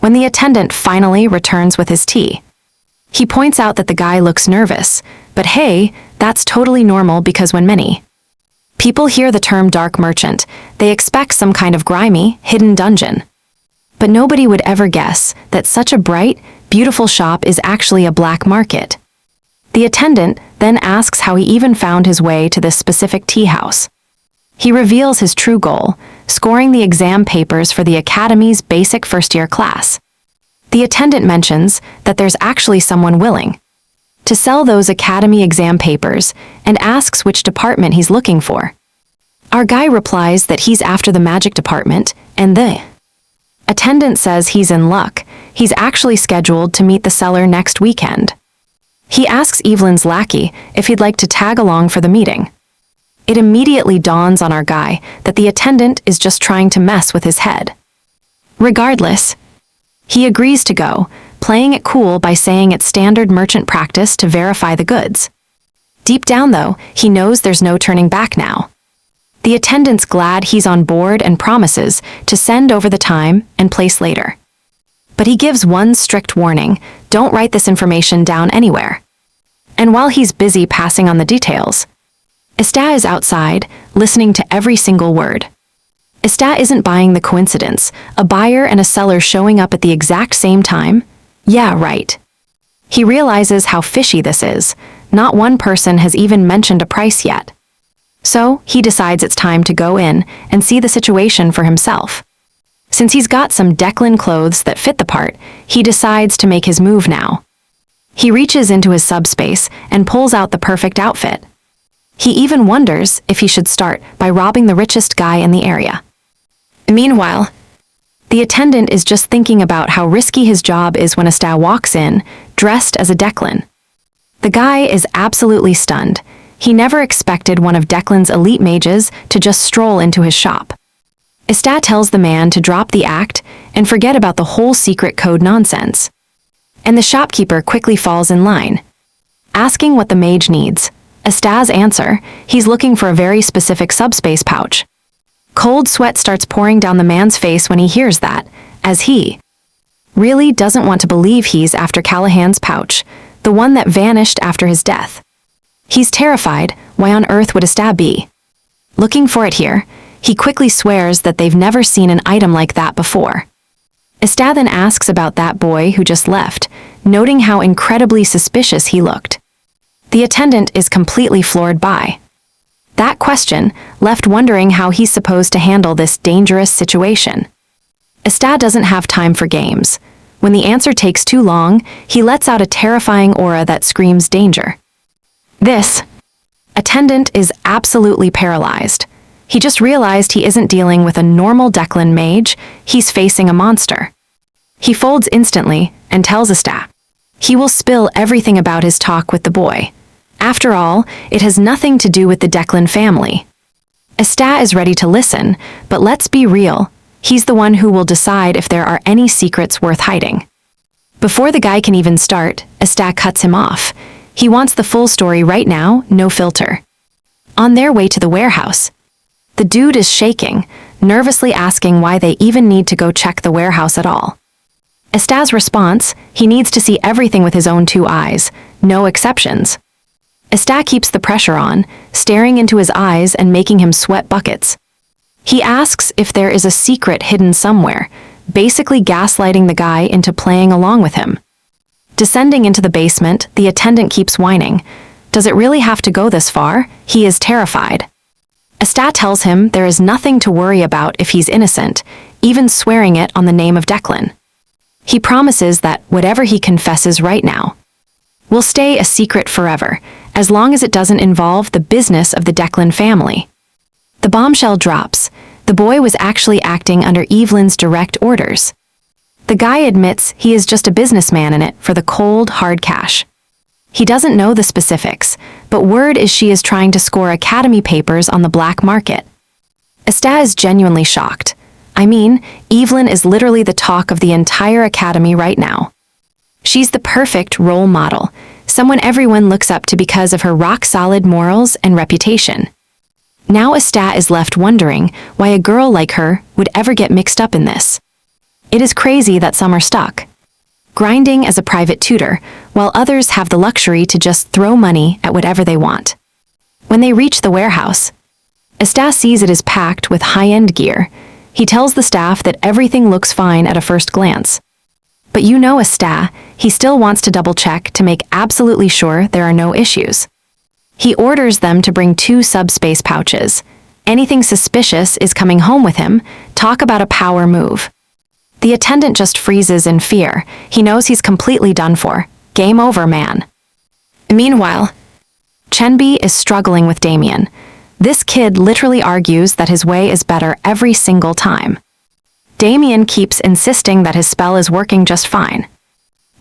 When the attendant finally returns with his tea, he points out that the guy looks nervous, but hey, that's totally normal because when many people hear the term dark merchant, they expect some kind of grimy, hidden dungeon. But nobody would ever guess that such a bright, beautiful shop is actually a black market. The attendant then asks how he even found his way to this specific tea house. He reveals his true goal, scoring the exam papers for the Academy's basic first-year class. The attendant mentions that there's actually someone willing to sell those Academy exam papers and asks which department he's looking for. Our guy replies that he's after the magic department, and the attendant says he's in luck. He's actually scheduled to meet the seller next weekend. He asks Evelyn's lackey if he'd like to tag along for the meeting. It immediately dawns on our guy that the attendant is just trying to mess with his head. Regardless, he agrees to go, playing it cool by saying it's standard merchant practice to verify the goods. Deep down, though, he knows there's no turning back now. The attendant's glad he's on board and promises to send over the time and place later. But he gives one strict warning: don't write this information down anywhere. And while he's busy passing on the details, Esta is outside, listening to every single word. Esta isn't buying the coincidence, a buyer and a seller showing up at the exact same time. Yeah, right. He realizes how fishy this is. Not one person has even mentioned a price yet. So, he decides it's time to go in and see the situation for himself. Since he's got some Declan clothes that fit the part, he decides to make his move now. He reaches into his subspace and pulls out the perfect outfit. He even wonders if he should start by robbing the richest guy in the area. Meanwhile, the attendant is just thinking about how risky his job is when Esta walks in, dressed as a Declan. The guy is absolutely stunned. He never expected one of Declan's elite mages to just stroll into his shop. Esta tells the man to drop the act and forget about the whole secret code nonsense. And the shopkeeper quickly falls in line, asking what the mage needs. Esta's answer: he's looking for a very specific subspace pouch. Cold sweat starts pouring down the man's face when he hears that, as he really doesn't want to believe he's after Callahan's pouch, the one that vanished after his death. He's terrified. Why on earth would Esta be looking for it here? He quickly swears that they've never seen an item like that before. Esta then asks about that boy who just left, noting how incredibly suspicious he looked. The attendant is completely floored by that question, left wondering how he's supposed to handle this dangerous situation. Esta doesn't have time for games. When the answer takes too long, he lets out a terrifying aura that screams danger. This attendant is absolutely paralyzed. He just realized he isn't dealing with a normal Declan mage, he's facing a monster. He folds instantly and tells Esta he will spill everything about his talk with the boy. After all, it has nothing to do with the Declan family. Esta is ready to listen, but let's be real, he's the one who will decide if there are any secrets worth hiding. Before the guy can even start, Esta cuts him off. He wants the full story right now, no filter. On their way to the warehouse, the dude is shaking, nervously asking why they even need to go check the warehouse at all. Estah's response, he needs to see everything with his own two eyes, no exceptions. Estah keeps the pressure on, staring into his eyes and making him sweat buckets. He asks if there is a secret hidden somewhere, basically gaslighting the guy into playing along with him. Descending into the basement, the attendant keeps whining. Does it really have to go this far? He is terrified. Estah tells him there is nothing to worry about if he's innocent, even swearing it on the name of Declan. He promises that whatever he confesses right now will stay a secret forever, as long as it doesn't involve the business of the Declan family. The bombshell drops. The boy was actually acting under Evelyn's direct orders. The guy admits he is just a businessman in it for the cold, hard cash. He doesn't know the specifics, but word is she is trying to score academy papers on the black market. Estah is genuinely shocked. I mean, Evelyn is literally the talk of the entire academy right now. She's the perfect role model, someone everyone looks up to because of her rock-solid morals and reputation. Now Estah is left wondering why a girl like her would ever get mixed up in this. It is crazy that some are stuck, grinding as a private tutor, while others have the luxury to just throw money at whatever they want. When they reach the warehouse, Estah sees it is packed with high-end gear. He tells the staff that everything looks fine at a first glance. But you know Estah, he still wants to double-check to make absolutely sure there are no issues. He orders them to bring 2 subspace pouches. Anything suspicious is coming home with him. Talk about a power move. The attendant just freezes in fear. He knows he's completely done for. Game over, man. Meanwhile, Chenbi is struggling with Damien. This kid literally argues that his way is better every single time. Damien keeps insisting that his spell is working just fine.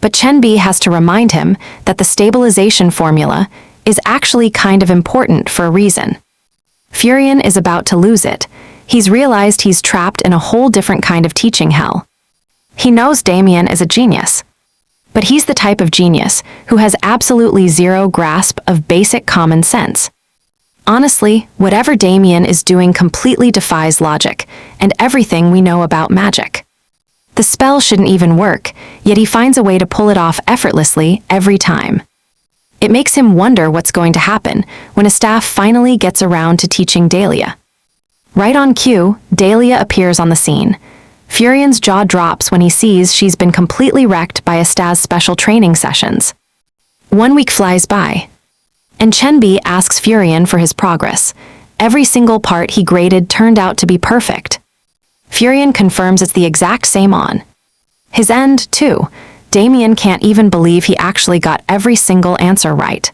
But Chenbi has to remind him that the stabilization formula is actually kind of important for a reason. Furion is about to lose it. He's realized he's trapped in a whole different kind of teaching hell. He knows Damien is a genius. But he's the type of genius who has absolutely zero grasp of basic common sense. Honestly, whatever Damien is doing completely defies logic and everything we know about magic. The spell shouldn't even work, yet he finds a way to pull it off effortlessly every time. It makes him wonder what's going to happen when a staff finally gets around to teaching Dahlia. Right on cue, Dahlia appears on the scene. Furion's jaw drops when he sees she's been completely wrecked by Estah's special training sessions. 1 week flies by, and Chenbi asks Furion for his progress. Every single part he graded turned out to be perfect. Furion confirms it's the exact same on his end, too. Damien can't even believe he actually got every single answer right.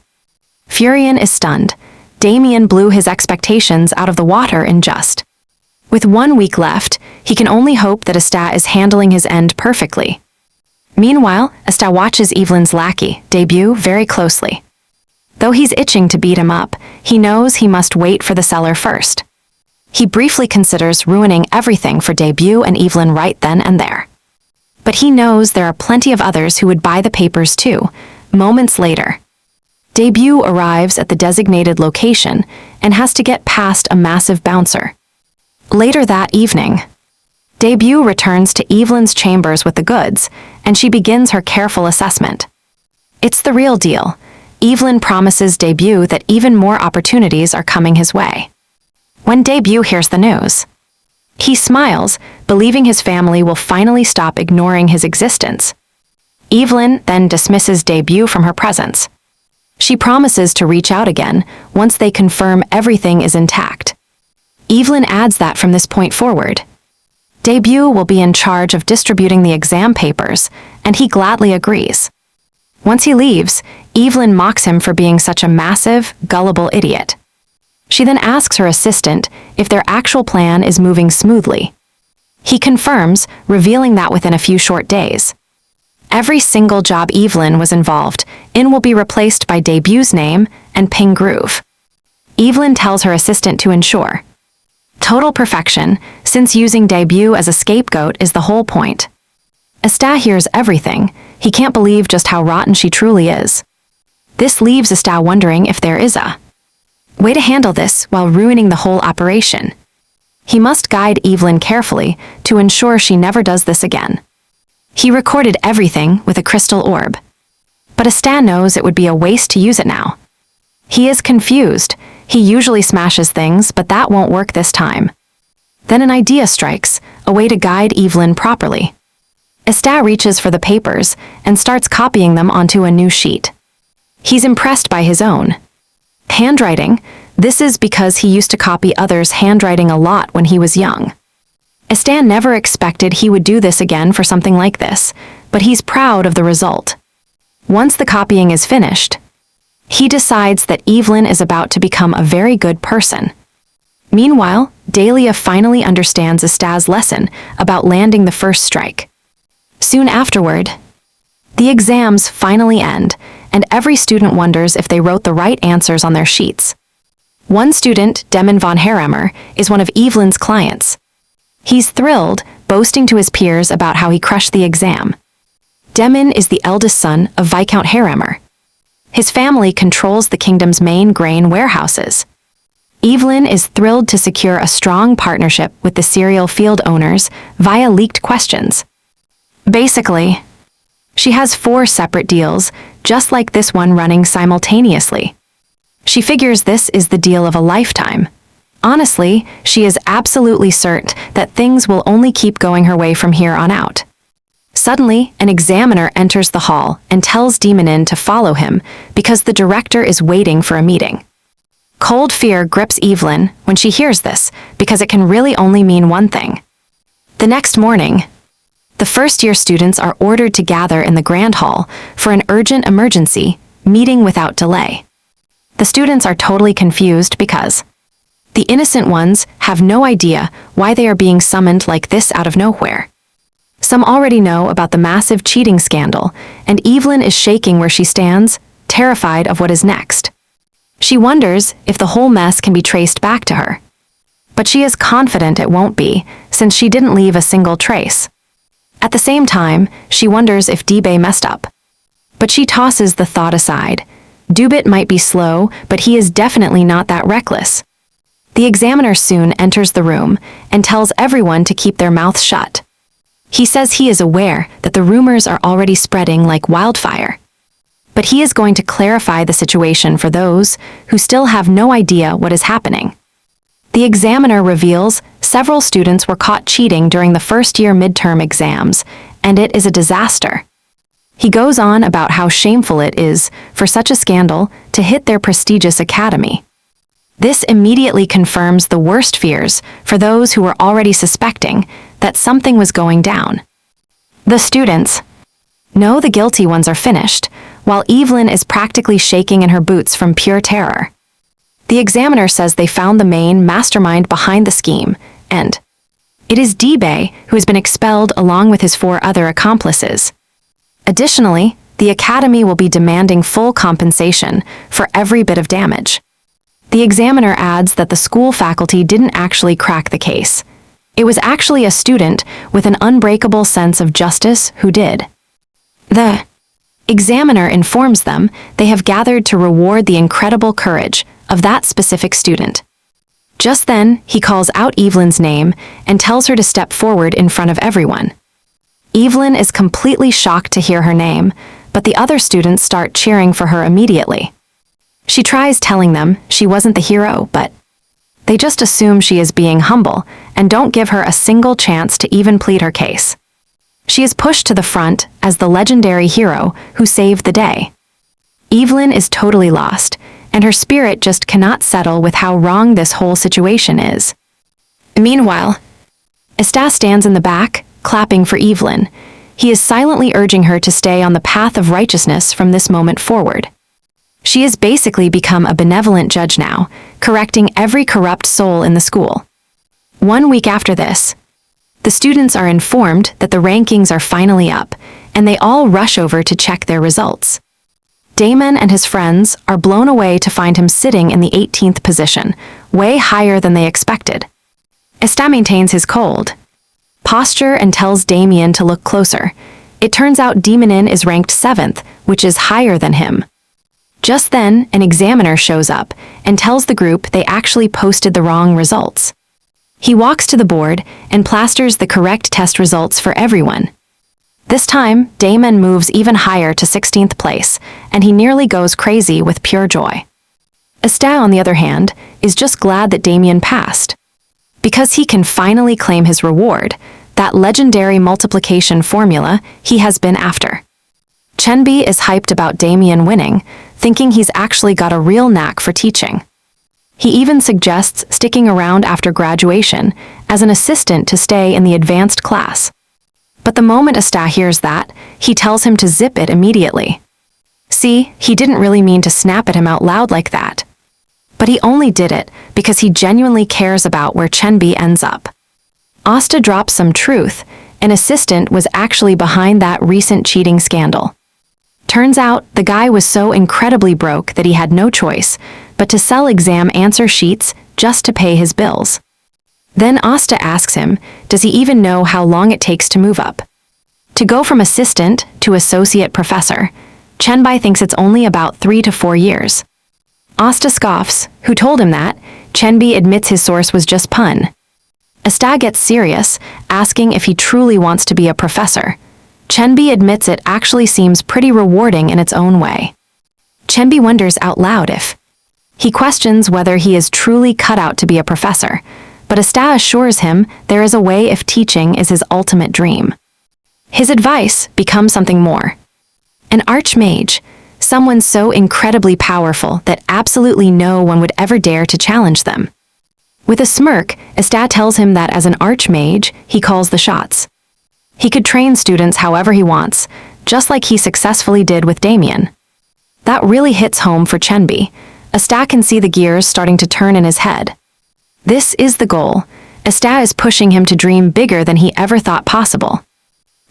Furion is stunned. Damien blew his expectations out of the water in just. With 1 week left, he can only hope that Estah is handling his end perfectly. Meanwhile, Estah watches Evelyn's lackey debut very closely. Though he's itching to beat him up, he knows he must wait for the seller first. He briefly considers ruining everything for Debut and Evelyn right then and there. But he knows there are plenty of others who would buy the papers too. Moments later, Debut arrives at the designated location and has to get past a massive bouncer. Later that evening, Debut returns to Evelyn's chambers with the goods, and she begins her careful assessment. It's the real deal. Evelyn promises Debut that even more opportunities are coming his way. When Debut hears the news, he smiles, believing his family will finally stop ignoring his existence. Evelyn then dismisses Debut from her presence. She promises to reach out again once they confirm everything is intact. Evelyn adds that from this point forward, Debut will be in charge of distributing the exam papers, and he gladly agrees. Once he leaves, Evelyn mocks him for being such a massive, gullible idiot. She then asks her assistant if their actual plan is moving smoothly. He confirms, revealing that within a few short days, every single job Evelyn was involved in will be replaced by Debut's name and Ping Groove. Evelyn tells her assistant to ensure total perfection, since using Debut as a scapegoat is the whole point. Estah hears everything. He can't believe just how rotten she truly is. This leaves Estah wondering if there is a way to handle this while ruining the whole operation. He must guide Evelyn carefully to ensure she never does this again. He recorded everything with a crystal orb. But Asta knows it would be a waste to use it now. He is confused. He usually smashes things, but that won't work this time. Then an idea strikes, a way to guide Evelyn properly. Asta reaches for the papers and starts copying them onto a new sheet. He's impressed by his own handwriting. This is because he used to copy others' handwriting a lot when he was young. Asta never expected he would do this again for something like this, but he's proud of the result. Once the copying is finished, he decides that Evelyn is about to become a very good person. Meanwhile, Dahlia finally understands Asta's lesson about landing the first strike. Soon afterward, the exams finally end, and every student wonders if they wrote the right answers on their sheets. One student, Demon von Haremmer, is one of Evelyn's clients. He's thrilled, boasting to his peers about how he crushed the exam. Demon is the eldest son of Viscount Haremmer. His family controls the kingdom's main grain warehouses. Evelyn is thrilled to secure a strong partnership with the cereal field owners via leaked questions. Basically, she has 4 separate deals, just like this one running simultaneously. She figures this is the deal of a lifetime. Honestly, she is absolutely certain that things will only keep going her way from here on out. Suddenly, an examiner enters the hall and tells Demonin to follow him because the director is waiting for a meeting. Cold fear grips Evelyn when she hears this because it can really only mean one thing. The next morning, the first-year students are ordered to gather in the Grand Hall for an urgent emergency meeting without delay. The students are totally confused because the innocent ones have no idea why they are being summoned like this out of nowhere. Some already know about the massive cheating scandal, and Evelyn is shaking where she stands, terrified of what is next. She wonders if the whole mess can be traced back to her. But she is confident it won't be, since she didn't leave a single trace. At the same time, she wonders if Dibei messed up. But she tosses the thought aside. Dubit might be slow, but he is definitely not that reckless. The examiner soon enters the room and tells everyone to keep their mouths shut. He says he is aware that the rumors are already spreading like wildfire. But he is going to clarify the situation for those who still have no idea what is happening. The examiner reveals several students were caught cheating during the first-year midterm exams, and it is a disaster. He goes on about how shameful it is for such a scandal to hit their prestigious academy. This immediately confirms the worst fears for those who were already suspecting that something was going down. The students know the guilty ones are finished, while Evelyn is practically shaking in her boots from pure terror. The examiner says they found the main mastermind behind the scheme, and it is Dibei who has been expelled along with his 4 other accomplices. Additionally, the academy will be demanding full compensation for every bit of damage. The examiner adds that the school faculty didn't actually crack the case. It was actually a student with an unbreakable sense of justice who did. The examiner informs them they have gathered to reward the incredible courage of that specific student. Just then, he calls out Evelyn's name and tells her to step forward in front of everyone. Evelyn is completely shocked to hear her name, but the other students start cheering for her immediately. She tries telling them she wasn't the hero, but they just assume she is being humble and don't give her a single chance to even plead her case. She is pushed to the front as the legendary hero who saved the day. Evelyn is totally lost, and her spirit just cannot settle with how wrong this whole situation is. Meanwhile, Asta stands in the back, clapping for Evelyn. He is silently urging her to stay on the path of righteousness from this moment forward. She has basically become a benevolent judge now, correcting every corrupt soul in the school. 1 week after this, the students are informed that the rankings are finally up, and they all rush over to check their results. Damon and his friends are blown away to find him sitting in the 18th position, way higher than they expected. Asta maintains his cold posture and tells Damien to look closer. It turns out Demonin is ranked 7th, which is higher than him. Just then, an examiner shows up and tells the group they actually posted the wrong results. He walks to the board and plasters the correct test results for everyone. This time, Damon moves even higher to 16th place, and he nearly goes crazy with pure joy. Estelle, on the other hand, is just glad that Damien passed. Because he can finally claim his reward, that legendary multiplication formula he has been after. Chenbi is hyped about Damien winning, thinking he's actually got a real knack for teaching. He even suggests sticking around after graduation as an assistant to stay in the advanced class. But the moment Estelle hears that, he tells him to zip it immediately. See, he didn't really mean to snap at him out loud like that. But he only did it because he genuinely cares about where Chenbi ends up. Asta drops some truth. An assistant was actually behind that recent cheating scandal. Turns out, the guy was so incredibly broke that he had no choice but to sell exam answer sheets just to pay his bills. Then Asta asks him, does he even know how long it takes to move up? To go from assistant to associate professor, Chenbi thinks it's only about 3 to 4 years. Asta scoffs, who told him that. Chenbi admits his source was just pun. Estelle gets serious, asking if he truly wants to be a professor. Chenbi admits it actually seems pretty rewarding in its own way. Chenbi wonders out loud if he questions whether he is truly cut out to be a professor, but Estelle assures him there is a way if teaching is his ultimate dream. His advice becomes something more. An archmage, someone so incredibly powerful that absolutely no one would ever dare to challenge them. With a smirk, Estelle tells him that as an archmage, he calls the shots. He could train students however he wants, just like he successfully did with Damien. That really hits home for Chenbi. Estelle can see the gears starting to turn in his head. This is the goal. Estelle is pushing him to dream bigger than he ever thought possible.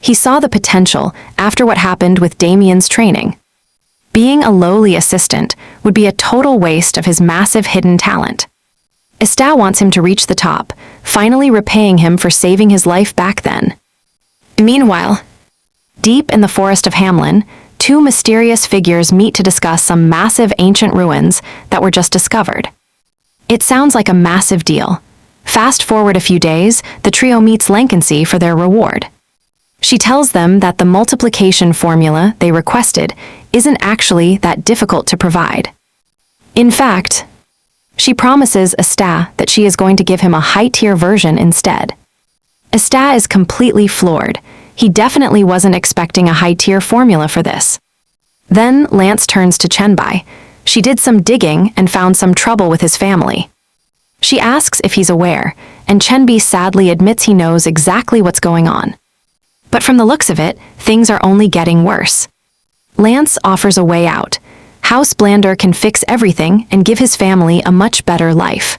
He saw the potential after what happened with Damien's training. Being a lowly assistant would be a total waste of his massive hidden talent. Estelle wants him to reach the top, finally repaying him for saving his life back then. Meanwhile, deep in the forest of Hamlin, two mysterious figures meet to discuss some massive ancient ruins that were just discovered. It sounds like a massive deal. Fast forward a few days, the trio meets Lankency for their reward. She tells them that the multiplication formula they requested isn't actually that difficult to provide. In fact, she promises Estelle that she is going to give him a high-tier version instead. Estelle is completely floored. He definitely wasn't expecting a high-tier formula for this. Then Lance turns to Chenbi. She did some digging and found some trouble with his family. She asks if he's aware, and Chenbi sadly admits he knows exactly what's going on. But from the looks of it, things are only getting worse. Lance offers a way out. House Blander can fix everything and give his family a much better life.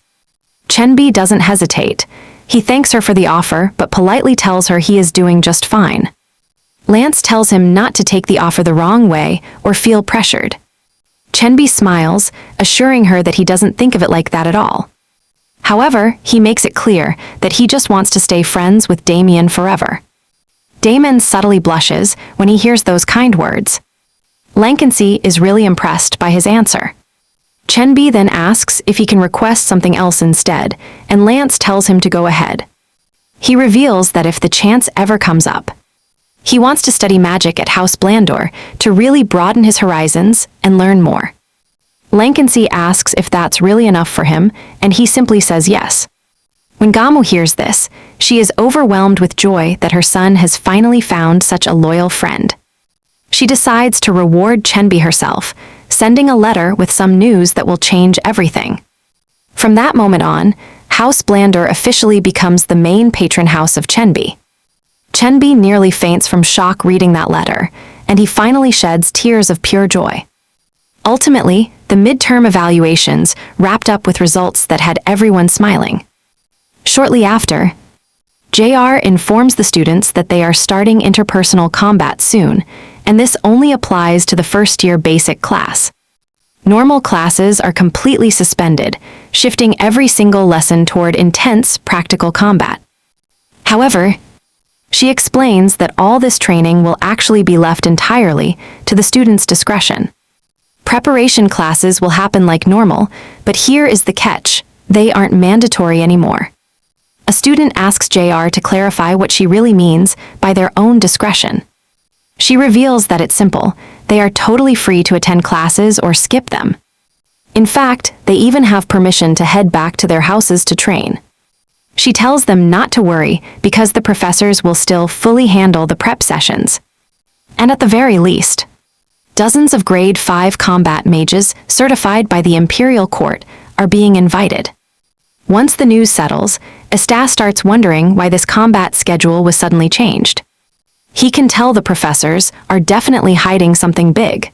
Chenbi doesn't hesitate. He thanks her for the offer, but politely tells her he is doing just fine. Lance tells him not to take the offer the wrong way or feel pressured. Chenbi smiles, assuring her that he doesn't think of it like that at all. However, he makes it clear that he just wants to stay friends with Damien forever. Damon subtly blushes when he hears those kind words. Lankency is really impressed by his answer. Chenbi then asks if he can request something else instead, and Lance tells him to go ahead. He reveals that if the chance ever comes up, he wants to study magic at House Blandor to really broaden his horizons and learn more. Lankency asks if that's really enough for him, and he simply says yes. When Gamu hears this, she is overwhelmed with joy that her son has finally found such a loyal friend. She decides to reward Chenbi herself, sending a letter with some news that will change everything. From that moment on, House Blandor officially becomes the main patron house of Chenbi. Chenbi nearly faints from shock reading that letter, and he finally sheds tears of pure joy. Ultimately, the midterm evaluations wrapped up with results that had everyone smiling. Shortly after, JR informs the students that they are starting interpersonal combat soon, and this only applies to the first-year basic class. Normal classes are completely suspended, shifting every single lesson toward intense practical combat. However, she explains that all this training will actually be left entirely to the students' discretion. Preparation classes will happen like normal, but here is the catch: they aren't mandatory anymore. A student asks JR to clarify what she really means by their own discretion. She reveals that it's simple. They are totally free to attend classes or skip them. In fact, they even have permission to head back to their houses to train. She tells them not to worry because the professors will still fully handle the prep sessions. And at the very least, dozens of grade 5 combat mages certified by the Imperial Court are being invited. Once the news settles, Estat starts wondering why this combat schedule was suddenly changed. He can tell the professors are definitely hiding something big.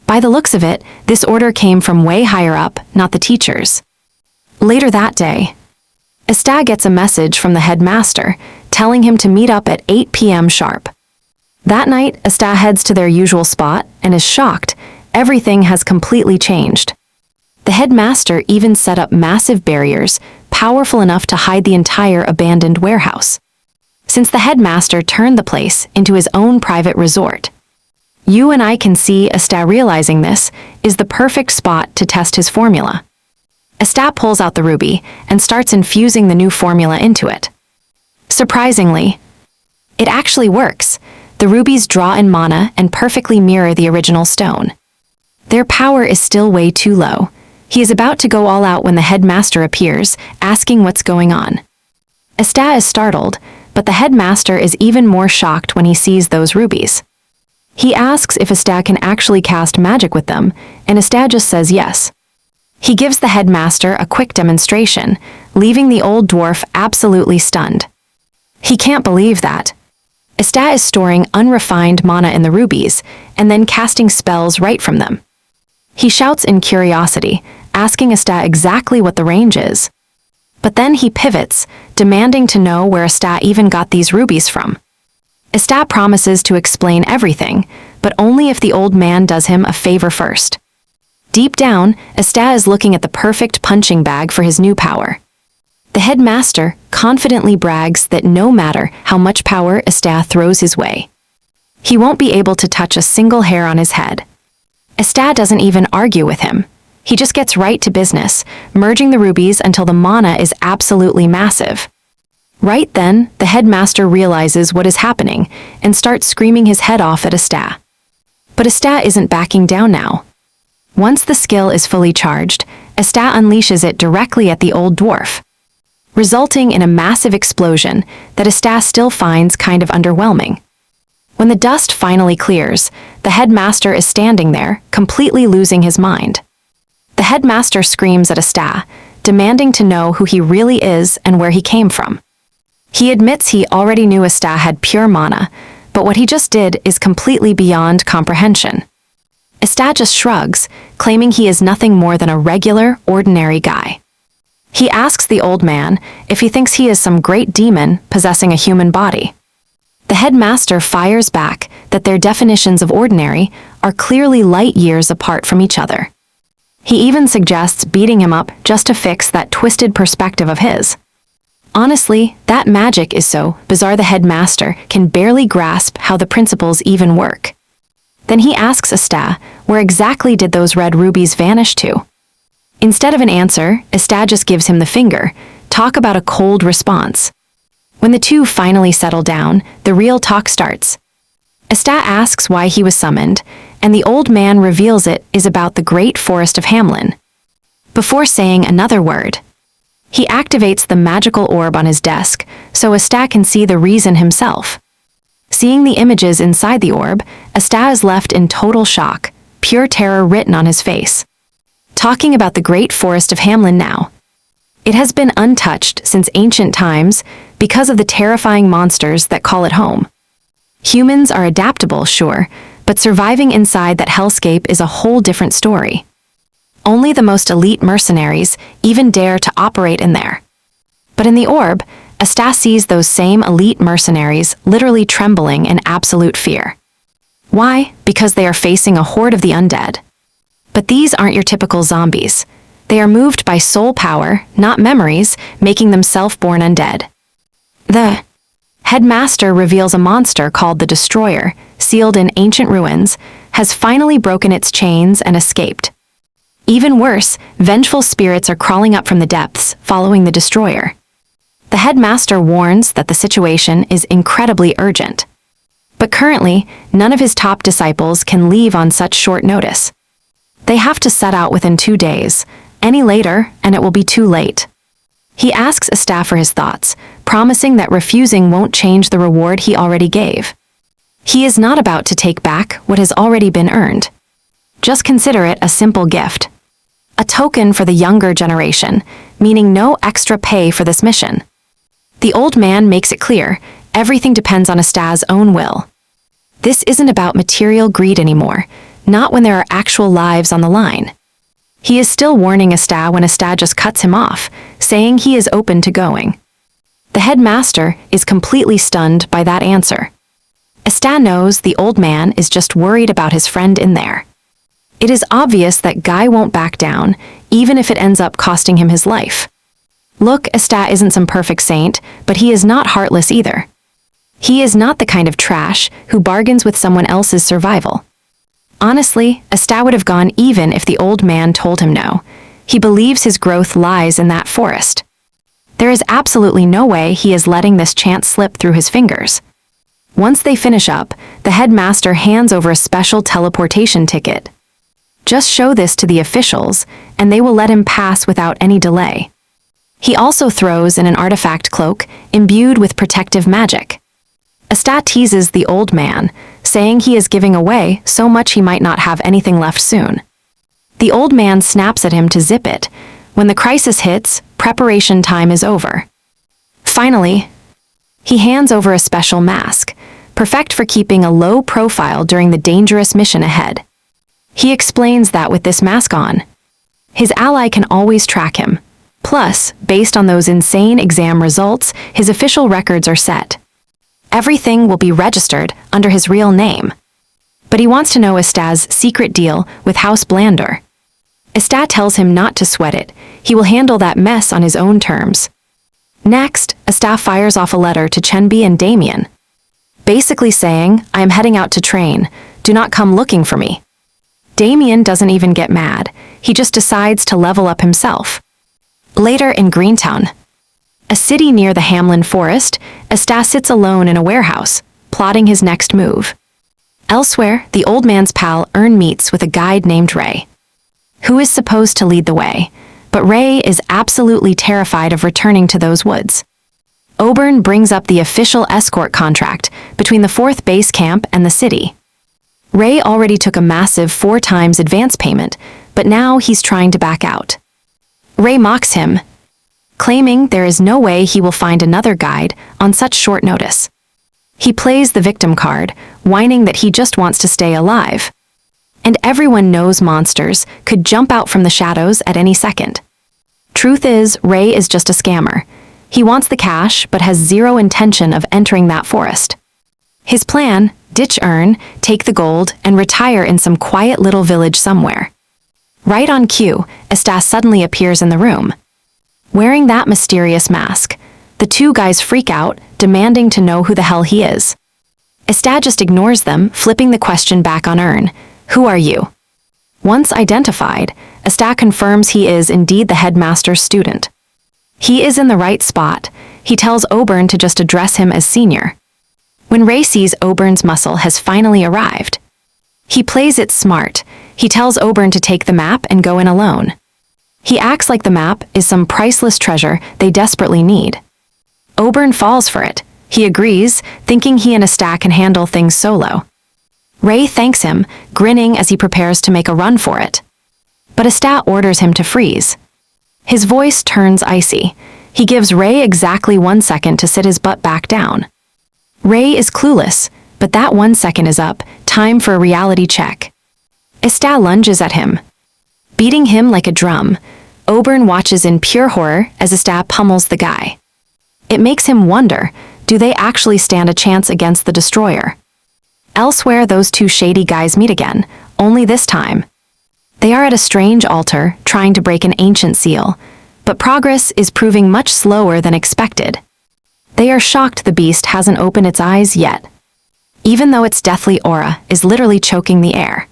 By the looks of it, this order came from way higher up, not the teachers. Later that day, Estat gets a message from the headmaster telling him to meet up at 8 p.m. sharp. That night, Estat heads to their usual spot and is shocked. Everything has completely changed. The headmaster even set up massive barriers, powerful enough to hide the entire abandoned warehouse. Since the headmaster turned the place into his own private resort. You and I can see Estat realizing this is the perfect spot to test his formula. Estat pulls out the ruby and starts infusing the new formula into it. Surprisingly, it actually works. The rubies draw in mana and perfectly mirror the original stone. Their power is still way too low. He is about to go all out when the headmaster appears, asking what's going on. Estat is startled, but the headmaster is even more shocked when he sees those rubies. He asks if Estat can actually cast magic with them, and Estat just says yes. He gives the headmaster a quick demonstration, leaving the old dwarf absolutely stunned. He can't believe that. Estat is storing unrefined mana in the rubies, and then casting spells right from them. He shouts in curiosity, asking Estat exactly what the range is. But then he pivots, demanding to know where Estat even got these rubies from. Estat promises to explain everything, but only if the old man does him a favor first. Deep down, Estat is looking at the perfect punching bag for his new power. The headmaster confidently brags that no matter how much power Estat throws his way, he won't be able to touch a single hair on his head. Estat doesn't even argue with him. He just gets right to business, merging the rubies until the mana is absolutely massive. Right then, the headmaster realizes what is happening and starts screaming his head off at Estat. But Estat isn't backing down now. Once the skill is fully charged, Estat unleashes it directly at the old dwarf, resulting in a massive explosion that Estat still finds kind of underwhelming. When the dust finally clears, the headmaster is standing there, completely losing his mind. The headmaster screams at Estat, demanding to know who he really is and where he came from. He admits he already knew Estat had pure mana, but what he just did is completely beyond comprehension. Estat just shrugs, claiming he is nothing more than a regular, ordinary guy. He asks the old man if he thinks he is some great demon possessing a human body. The headmaster fires back that their definitions of ordinary are clearly light years apart from each other. He even suggests beating him up just to fix that twisted perspective of his. Honestly, that magic is so bizarre the headmaster can barely grasp how the principles even work. Then he asks Estat, where exactly did those red rubies vanish to? Instead of an answer, Estat just gives him the finger. Talk about a cold response. When the two finally settle down, the real talk starts. Estat asks why he was summoned, and the old man reveals it is about the great forest of Hamlin. Before saying another word, he activates the magical orb on his desk so Estat can see the reason himself. Seeing the images inside the orb, Estat is left in total shock, pure terror written on his face. Talking about the great forest of Hamlin now. It has been untouched since ancient times because of the terrifying monsters that call it home. Humans are adaptable, sure, but surviving inside that hellscape is a whole different story. Only the most elite mercenaries even dare to operate in there. But in the orb, Estat sees those same elite mercenaries literally trembling in absolute fear. Why? Because they are facing a horde of the undead. But these aren't your typical zombies. They are moved by soul power, not memories, making them self-born undead. The headmaster reveals a monster called the Destroyer, sealed in ancient ruins, has finally broken its chains and escaped. Even worse, vengeful spirits are crawling up from the depths, following the Destroyer. The headmaster warns that the situation is incredibly urgent. But currently, none of his top disciples can leave on such short notice. They have to set out within 2 days. Any later, and it will be too late. He asks Asta for his thoughts, promising that refusing won't change the reward he already gave. He is not about to take back what has already been earned. Just consider it a simple gift. A token for the younger generation, meaning no extra pay for this mission. The old man makes it clear, everything depends on Asta's own will. This isn't about material greed anymore, not when there are actual lives on the line. He is still warning Asta when Asta just cuts him off, saying he is open to going. The headmaster is completely stunned by that answer. Asta knows the old man is just worried about his friend in there. It is obvious that Guy won't back down, even if it ends up costing him his life. Look, Asta isn't some perfect saint, but he is not heartless either. He is not the kind of trash who bargains with someone else's survival. Honestly, Asta would have gone even if the old man told him no. He believes his growth lies in that forest. There is absolutely no way he is letting this chance slip through his fingers. Once they finish up, the headmaster hands over a special teleportation ticket. Just show this to the officials, and they will let him pass without any delay. He also throws in an artifact cloak, imbued with protective magic. Asta teases the old man, saying he is giving away so much he might not have anything left soon. The old man snaps at him to zip it. When the crisis hits, preparation time is over. Finally, he hands over a special mask, perfect for keeping a low profile during the dangerous mission ahead. He explains that with this mask on, his ally can always track him. Plus, based on those insane exam results, his official records are set. Everything will be registered under his real name. But he wants to know Asta's secret deal with House Blandor. Asta tells him not to sweat it. He will handle that mess on his own terms. Next, Asta fires off a letter to Chenbi and Damien, basically saying, I am heading out to train. Do not come looking for me. Damien doesn't even get mad. He just decides to level up himself. Later in Greentown, a city near the Hamlin Forest, Asta sits alone in a warehouse, plotting his next move. Elsewhere, the old man's pal Ern meets with a guide named Ray, who is supposed to lead the way, but Ray is absolutely terrified of returning to those woods. Oberon brings up the official escort contract between the 4th base camp and the city. Ray already took a massive 4 times advance payment, but now he's trying to back out. Ray mocks him, claiming there is no way he will find another guide on such short notice. He plays the victim card, whining that he just wants to stay alive. And everyone knows monsters could jump out from the shadows at any second. Truth is, Ray is just a scammer. He wants the cash but has zero intention of entering that forest. His plan, ditch Ern, take the gold, and retire in some quiet little village somewhere. Right on cue, Asta suddenly appears in the room. Wearing that mysterious mask, the 2 guys freak out, demanding to know who the hell he is. Asta just ignores them, flipping the question back on Ern. Who are you? Once identified, Asta confirms he is indeed the headmaster's student. He is in the right spot. He tells Oberon to just address him as senior. When Ray sees Oberon's muscle has finally arrived, he plays it smart. He tells Oberon to take the map and go in alone. He acts like the map is some priceless treasure they desperately need. Oberon falls for it. He agrees, thinking he and Asta can handle things solo. Ray thanks him, grinning as he prepares to make a run for it. But Asta orders him to freeze. His voice turns icy. He gives Ray exactly 1 second to sit his butt back down. Ray is clueless, but that 1 second is up, time for a reality check. Asta lunges at him, beating him like a drum. Oberon watches in pure horror as Asta pummels the guy. It makes him wonder, do they actually stand a chance against the destroyer? Elsewhere, those 2 shady guys meet again, only this time. They are at a strange altar, trying to break an ancient seal, but progress is proving much slower than expected. They are shocked the beast hasn't opened its eyes yet, even though its deathly aura is literally choking the air.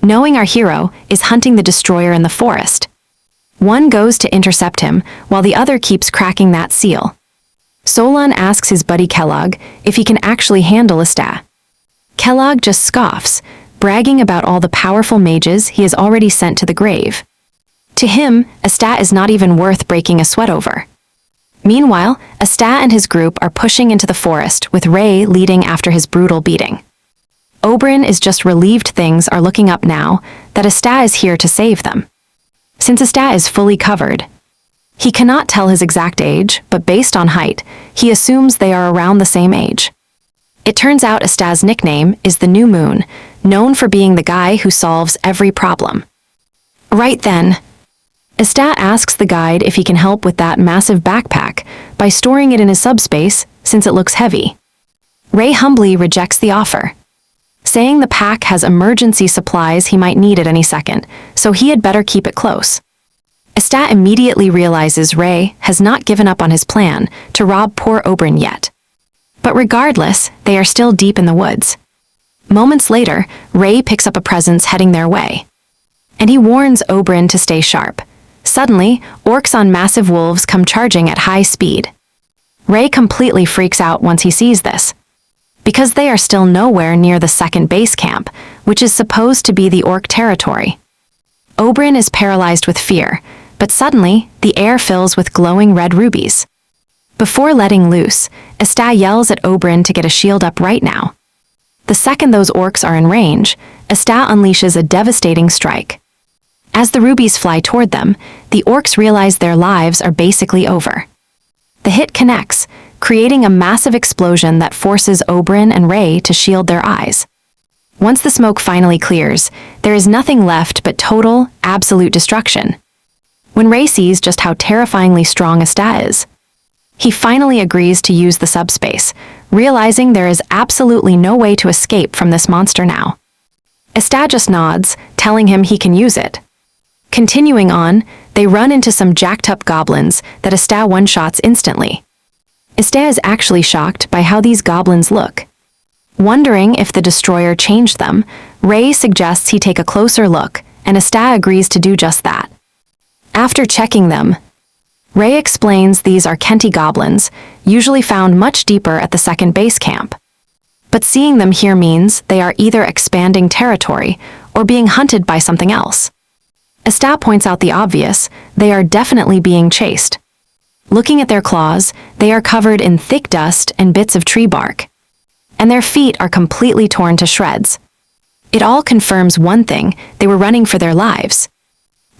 Knowing our hero is hunting the destroyer in the forest, one goes to intercept him while the other keeps cracking that seal. Solon asks his buddy Kellogg if he can actually handle Asta. Kellogg just scoffs, bragging about all the powerful mages he has already sent to the grave. To him, Estat is not even worth breaking a sweat over. Meanwhile, Estat and his group are pushing into the forest with Ray leading after his brutal beating. Oberyn is just relieved things are looking up now that Estat is here to save them. Since Estat is fully covered, he cannot tell his exact age, but based on height, he assumes they are around the same age. It turns out Estat's nickname is the New Moon, known for being the guy who solves every problem. Right then, Estat asks the guide if he can help with that massive backpack by storing it in his subspace since it looks heavy. Ray humbly rejects the offer, saying the pack has emergency supplies he might need at any second, so he had better keep it close. Estat immediately realizes Ray has not given up on his plan to rob poor Oberyn yet. But regardless, they are still deep in the woods. Moments later, Ray picks up a presence heading their way, and he warns Oberyn to stay sharp. Suddenly, orcs on massive wolves come charging at high speed. Ray completely freaks out once he sees this, because they are still nowhere near the second base camp, which is supposed to be the orc territory. Oberyn is paralyzed with fear, but suddenly, the air fills with glowing red rubies. Before letting loose, Estat yells at Oberyn to get a shield up right now. The second those orcs are in range, Estat unleashes a devastating strike. As the rubies fly toward them, the orcs realize their lives are basically over. The hit connects, creating a massive explosion that forces Oberyn and Ray to shield their eyes. Once the smoke finally clears, there is nothing left but total, absolute destruction. When Ray sees just how terrifyingly strong Estat is, he finally agrees to use the subspace, realizing there is absolutely no way to escape from this monster now. Estat just nods, telling him he can use it. Continuing on, they run into some jacked-up goblins that Estat one-shots instantly. Estat is actually shocked by how these goblins look. Wondering if the destroyer changed them, Ray suggests he take a closer look, and Estat agrees to do just that. After checking them, Ray explains these are Kenti goblins, usually found much deeper at the second base camp. But seeing them here means they are either expanding territory or being hunted by something else. Estat points out the obvious, they are definitely being chased. Looking at their claws, they are covered in thick dust and bits of tree bark. And their feet are completely torn to shreds. It all confirms one thing, they were running for their lives.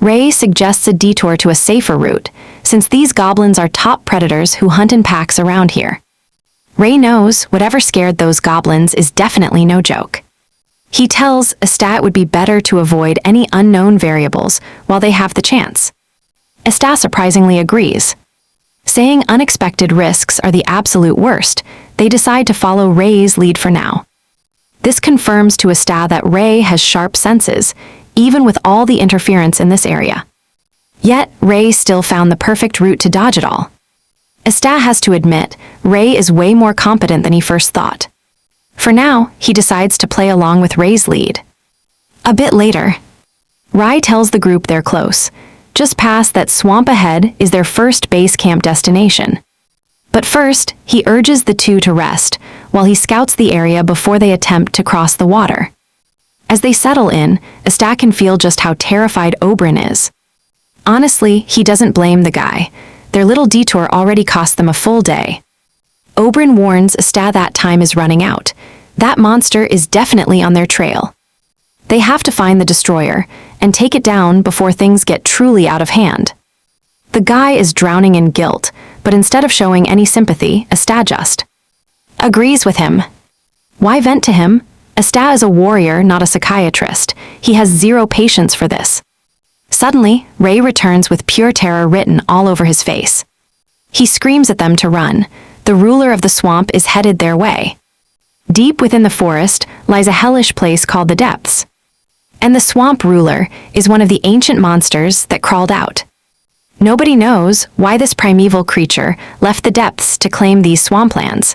Ray suggests a detour to a safer route, since these goblins are top predators who hunt in packs around here. Ray knows whatever scared those goblins is definitely no joke. He tells Estat it would be better to avoid any unknown variables while they have the chance. Estat surprisingly agrees. Saying unexpected risks are the absolute worst, they decide to follow Ray's lead for now. This confirms to Estat that Ray has sharp senses, even with all the interference in this area. Yet, Ray still found the perfect route to dodge it all. Estat has to admit, Ray is way more competent than he first thought. For now, he decides to play along with Ray's lead. A bit later, Rai tells the group they're close. Just past that swamp ahead is their first base camp destination. But first, he urges the two to rest, while he scouts the area before they attempt to cross the water. As they settle in, Estat can feel just how terrified Oberyn is. Honestly, he doesn't blame the guy. Their little detour already cost them a full day. Oberyn warns Estat that time is running out. That monster is definitely on their trail. They have to find the destroyer and take it down before things get truly out of hand. The guy is drowning in guilt, but instead of showing any sympathy, Estat just agrees with him. Why vent to him? Estat is a warrior, not a psychiatrist. He has zero patience for this. Suddenly, Ray returns with pure terror written all over his face. He screams at them to run. The ruler of the swamp is headed their way. Deep within the forest lies a hellish place called the Depths. And the swamp ruler is one of the ancient monsters that crawled out. Nobody knows why this primeval creature left the depths to claim these swamplands.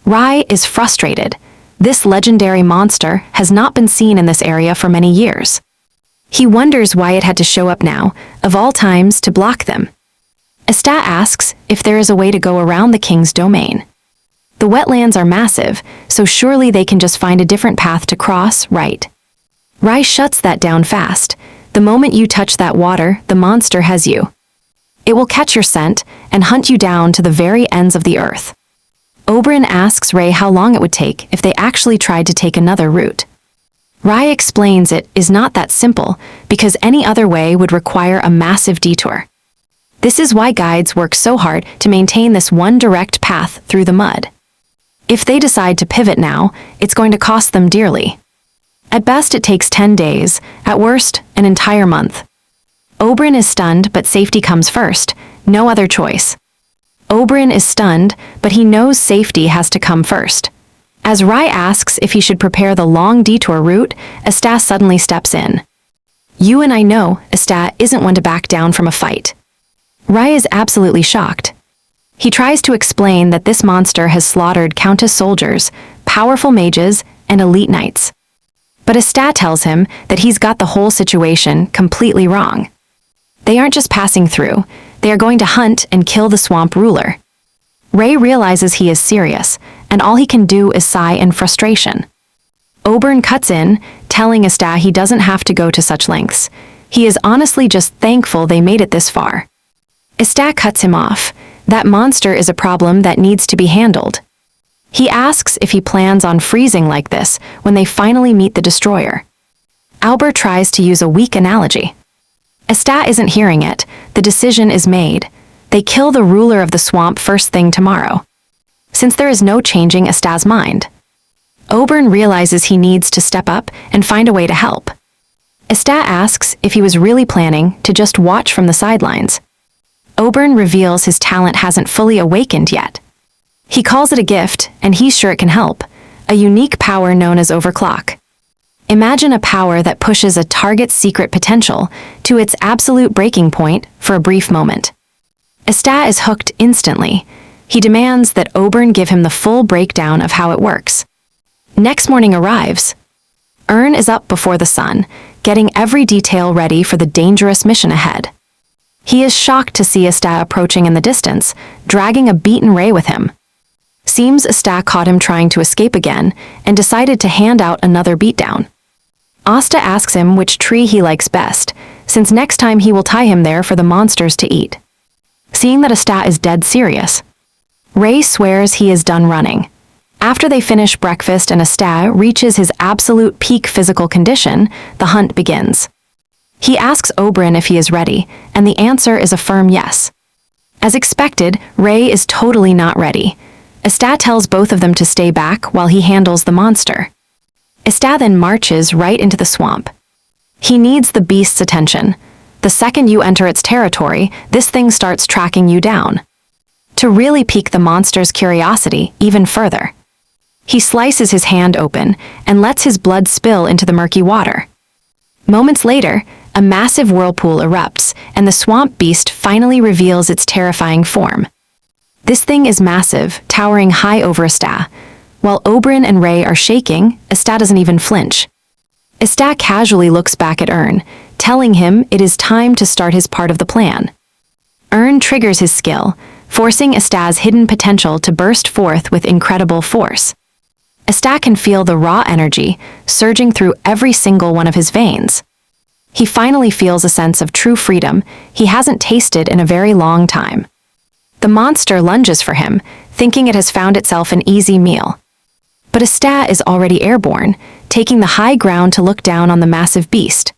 Rai is frustrated. This legendary monster has not been seen in this area for many years. He wonders why it had to show up now, of all times, to block them. Estat asks if there is a way to go around the king's domain. The wetlands are massive, so surely they can just find a different path to cross, right? Rai shuts that down fast. The moment you touch that water, the monster has you. It will catch your scent and hunt you down to the very ends of the earth. Oberyn asks Rai how long it would take if they actually tried to take another route. Rai explains it is not that simple because any other way would require a massive detour. This is why guides work so hard to maintain this one direct path through the mud. If they decide to pivot now, it's going to cost them dearly. At best, it takes 10 days, at worst, an entire month. Oberyn is stunned, but safety comes first. No other choice. Oberyn is stunned, but he knows safety has to come first. As Rai asks if he should prepare the long detour route, Asta suddenly steps in. You and I know Asta isn't one to back down from a fight. Rai is absolutely shocked. He tries to explain that this monster has slaughtered Countess soldiers, powerful mages, and elite knights. But Asta tells him that he's got the whole situation completely wrong. They aren't just passing through, they are going to hunt and kill the swamp ruler. Rai realizes he is serious, and all he can do is sigh in frustration. Oberyn cuts in, telling Asta he doesn't have to go to such lengths. He is honestly just thankful they made it this far. Asta cuts him off. That monster is a problem that needs to be handled. He asks if he plans on freezing like this when they finally meet the destroyer. Albert tries to use a weak analogy. Asta isn't hearing it. The decision is made. They kill the ruler of the swamp first thing tomorrow. Since there is no changing Asta's mind. Oberyn realizes he needs to step up and find a way to help. Asta asks if he was really planning to just watch from the sidelines. Oberyn reveals his talent hasn't fully awakened yet. He calls it a gift, and he's sure it can help, a unique power known as overclock. Imagine a power that pushes a target's secret potential to its absolute breaking point for a brief moment. Asta is hooked instantly. He demands that Oberyn give him the full breakdown of how it works. Next morning arrives. Ern is up before the sun, getting every detail ready for the dangerous mission ahead. He is shocked to see Asta approaching in the distance, dragging a beaten Rai with him. Seems Asta caught him trying to escape again and decided to hand out another beatdown. Asta asks him which tree he likes best, since next time he will tie him there for the monsters to eat. Seeing that Asta is dead serious, Rai swears he is done running. After they finish breakfast and Asta reaches his absolute peak physical condition, the hunt begins. He asks Oberyn if he is ready, and the answer is a firm yes. As expected, Rai is totally not ready. Asta tells both of them to stay back while he handles the monster. Asta then marches right into the swamp. He needs the beast's attention. The second you enter its territory, this thing starts tracking you down. To really pique the monster's curiosity even further, he slices his hand open and lets his blood spill into the murky water. Moments later, a massive whirlpool erupts, and the swamp beast finally reveals its terrifying form. This thing is massive, towering high over Asta. While Oberyn and Rai are shaking, Asta doesn't even flinch. Asta casually looks back at Ern, telling him it is time to start his part of the plan. Ern triggers his skill, forcing Asta's hidden potential to burst forth with incredible force. Asta can feel the raw energy surging through every single one of his veins. He finally feels a sense of true freedom he hasn't tasted in a very long time. The monster lunges for him, thinking it has found itself an easy meal. But Asta is already airborne, taking the high ground to look down on the massive beast.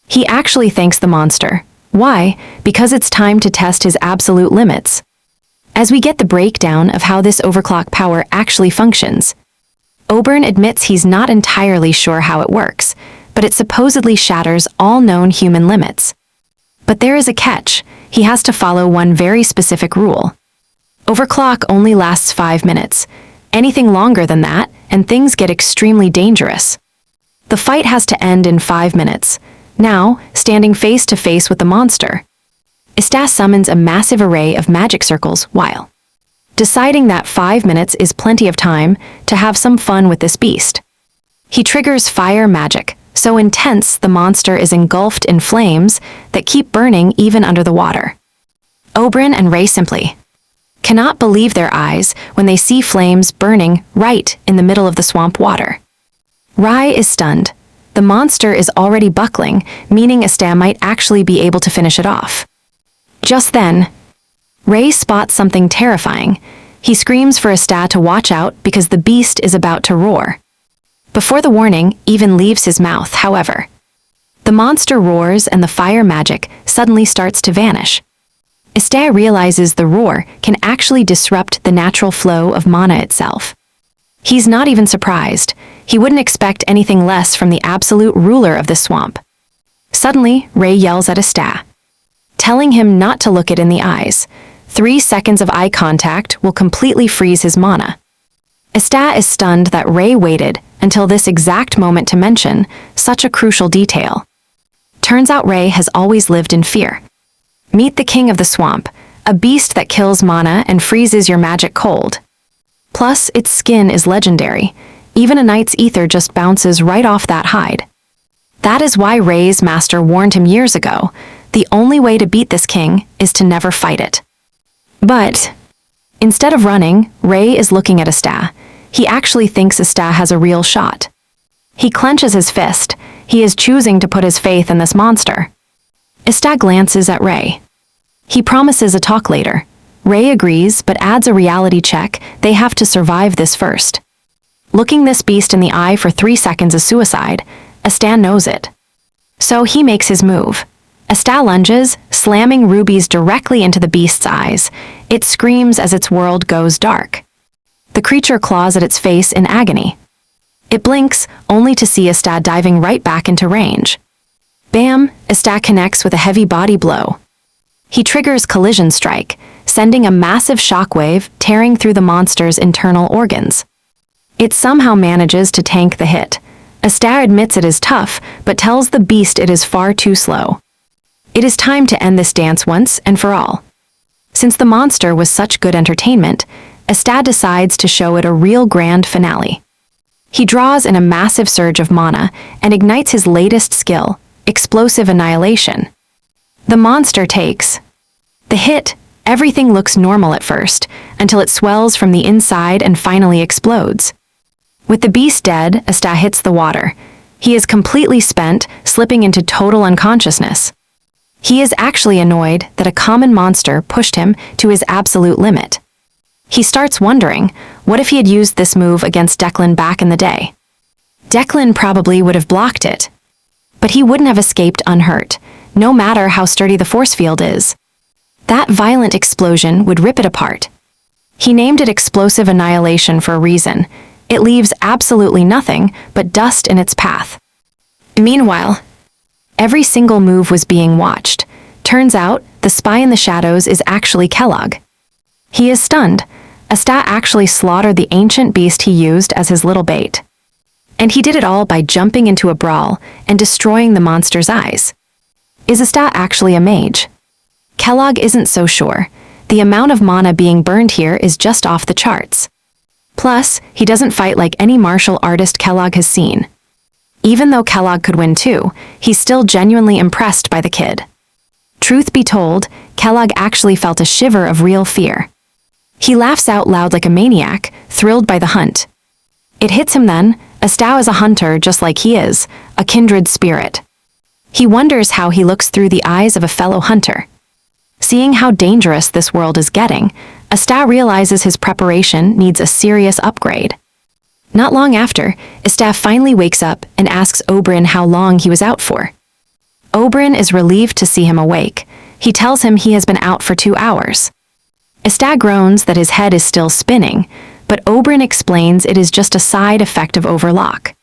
He actually thanks the monster. Why? Because it's time to test his absolute limits. As we get the breakdown of how this overclock power actually functions, Oberyn admits he's not entirely sure how it works, but it supposedly shatters all known human limits. But there is a catch. He has to follow one very specific rule. Overclock only lasts 5 minutes. Anything longer than that, and things get extremely dangerous. The fight has to end in 5 minutes. Now, standing face to face with the monster, Asta summons a massive array of magic circles while deciding that 5 minutes is plenty of time to have some fun with this beast. He triggers fire magic, so intense the monster is engulfed in flames that keep burning even under the water. Oberyn and Rai simply cannot believe their eyes when they see flames burning right in the middle of the swamp water. Rai is stunned. The monster is already buckling, meaning Asta might actually be able to finish it off. Just then, Ray spots something terrifying. He screams for Asta to watch out because the beast is about to roar. Before the warning even leaves his mouth, however, the monster roars and the fire magic suddenly starts to vanish. Asta realizes the roar can actually disrupt the natural flow of mana itself. He's not even surprised. He wouldn't expect anything less from the absolute ruler of the swamp. Suddenly, Ray yells at Asta, telling him not to look it in the eyes. 3 seconds of eye contact will completely freeze his mana. Asta is stunned that Ray waited until this exact moment to mention such a crucial detail. Turns out Ray has always lived in fear. Meet the king of the swamp, a beast that kills mana and freezes your magic cold. Plus, its skin is legendary. Even a knight's ether just bounces right off that hide. That is why Ray's master warned him years ago. The only way to beat this king is to never fight it. But instead of running, Ray is looking at Asta. He actually thinks Asta has a real shot. He clenches his fist. He is choosing to put his faith in this monster. Asta glances at Ray. He promises a talk later. Ray agrees, but adds a reality check. They have to survive this first. Looking this beast in the eye for 3 seconds is suicide. Asta knows it. So he makes his move. Asta lunges, slamming rubies directly into the beast's eyes. It screams as its world goes dark. The creature claws at its face in agony. It blinks, only to see Asta diving right back into range. Bam! Asta connects with a heavy body blow. He triggers collision strike, sending a massive shockwave tearing through the monster's internal organs. It somehow manages to tank the hit. Asta admits it is tough, but tells the beast it is far too slow. It is time to end this dance once and for all. Since the monster was such good entertainment, Asta decides to show it a real grand finale. He draws in a massive surge of mana and ignites his latest skill, Explosive Annihilation. The monster takes the hit. Everything looks normal at first, until it swells from the inside and finally explodes. With the beast dead, Asta hits the water. He is completely spent, slipping into total unconsciousness. He is actually annoyed that a common monster pushed him to his absolute limit. He starts wondering, what if he had used this move against Declan back in the day? Declan probably would have blocked it. But he wouldn't have escaped unhurt, no matter how sturdy the force field is. That violent explosion would rip it apart. He named it Explosive Annihilation for a reason. It leaves absolutely nothing but dust in its path. Meanwhile, every single move was being watched. Turns out, the spy in the shadows is actually Kellogg. He is stunned. Asta actually slaughtered the ancient beast he used as his little bait. And he did it all by jumping into a brawl and destroying the monster's eyes. Is Asta actually a mage? Kellogg isn't so sure. The amount of mana being burned here is just off the charts. Plus, he doesn't fight like any martial artist Kellogg has seen. Even though Kellogg could win too, he's still genuinely impressed by the kid. Truth be told, Kellogg actually felt a shiver of real fear. He laughs out loud like a maniac, thrilled by the hunt. It hits him then. Asta is a hunter just like he is, a kindred spirit. He wonders how he looks through the eyes of a fellow hunter. Seeing how dangerous this world is getting, Asta realizes his preparation needs a serious upgrade. Not long after, Asta finally wakes up and asks Oberyn how long he was out for. Oberyn is relieved to see him awake. He tells him he has been out for 2 hours. Asta groans that his head is still spinning, but Oberyn explains it is just a side effect of overlock.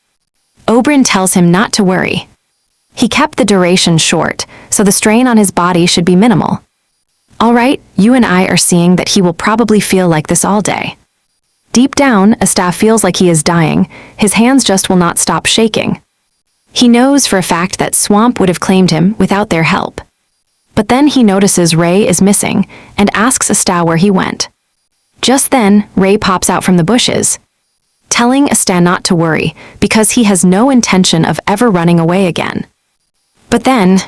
Oberyn tells him not to worry. He kept the duration short, so the strain on his body should be minimal. All right, you and I are seeing that he will probably feel like this all day. Deep down, Asta feels like he is dying. His hands just will not stop shaking. He knows for a fact that Swamp would have claimed him without their help. But then he notices Ray is missing and asks Asta where he went. Just then, Ray pops out from the bushes, telling Asta not to worry because he has no intention of ever running away again. But then,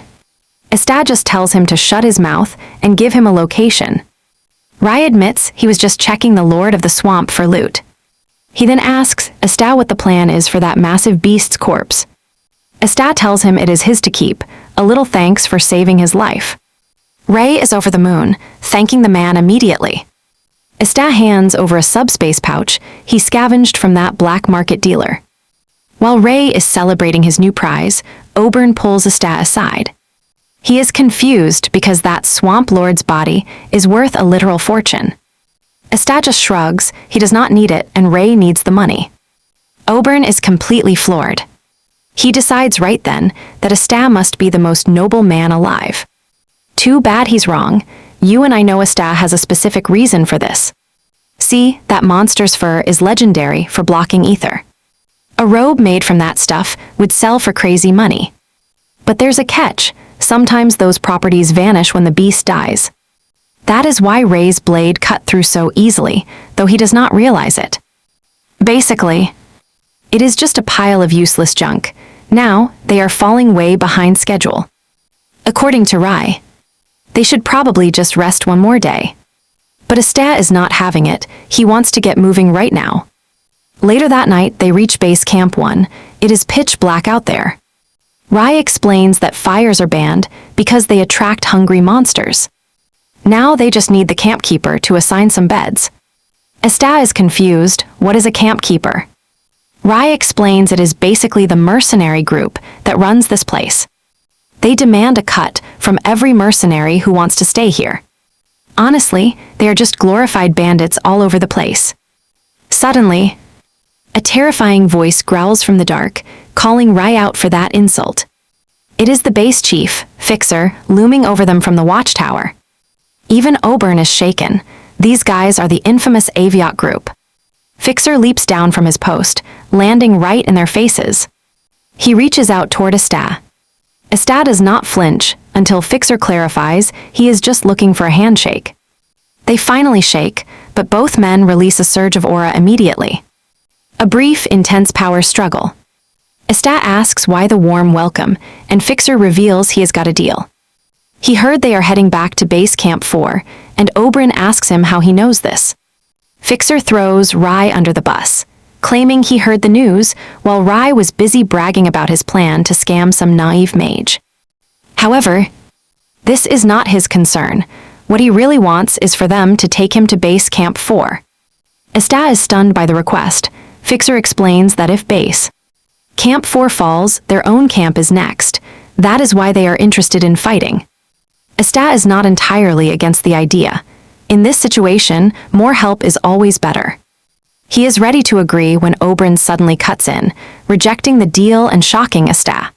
Asta just tells him to shut his mouth and give him a location. Rai admits he was just checking the Lord of the Swamp for loot. He then asks Esta what the plan is for that massive beast's corpse. Esta tells him it is his to keep, a little thanks for saving his life. Ray is over the moon, thanking the man immediately. Esta hands over a subspace pouch he scavenged from that black market dealer. While Ray is celebrating his new prize, Oberon pulls Esta aside. He is confused because that swamp lord's body is worth a literal fortune. Esta just shrugs, he does not need it and Ray needs the money. Oberon is completely floored. He decides right then that Esta must be the most noble man alive. Too bad he's wrong. You and I know Esta has a specific reason for this. See, that monster's fur is legendary for blocking ether. A robe made from that stuff would sell for crazy money. But there's a catch. Sometimes those properties vanish when the beast dies. That is why Ray's blade cut through so easily, though he does not realize it. Basically, it is just a pile of useless junk. Now, they are falling way behind schedule. According to Rai, they should probably just rest one more day. But Esta is not having it. He wants to get moving right now. Later that night, they reach Base Camp 1. It is pitch black out there. Rai explains that fires are banned because they attract hungry monsters. Now they just need the camp keeper to assign some beds. Esta is confused. What is a camp keeper? Rai explains it is basically the mercenary group that runs this place. They demand a cut from every mercenary who wants to stay here. Honestly, they are just glorified bandits all over the place. Suddenly, a terrifying voice growls from the dark, calling Rai out for that insult. It is the base chief, Fixer, looming over them from the watchtower. Even Oberon is shaken. These guys are the infamous Aviot group. Fixer leaps down from his post, landing right in their faces. He reaches out toward Esta. Esta does not flinch until Fixer clarifies he is just looking for a handshake. They finally shake, but both men release a surge of aura immediately. A brief, intense power struggle. Esta asks why the warm welcome, and Fixer reveals he has got a deal. He heard they are heading back to Base Camp 4, and Oberon asks him how he knows this. Fixer throws Rai under the bus, claiming he heard the news while Rai was busy bragging about his plan to scam some naive mage. However, this is not his concern. What he really wants is for them to take him to Base Camp 4. Esta is stunned by the request. Fixer explains that if Base Camp 4 falls, their own camp is next. That is why they are interested in fighting. Esta is not entirely against the idea. In this situation, more help is always better. He is ready to agree when Oberon suddenly cuts in, rejecting the deal and shocking Esta.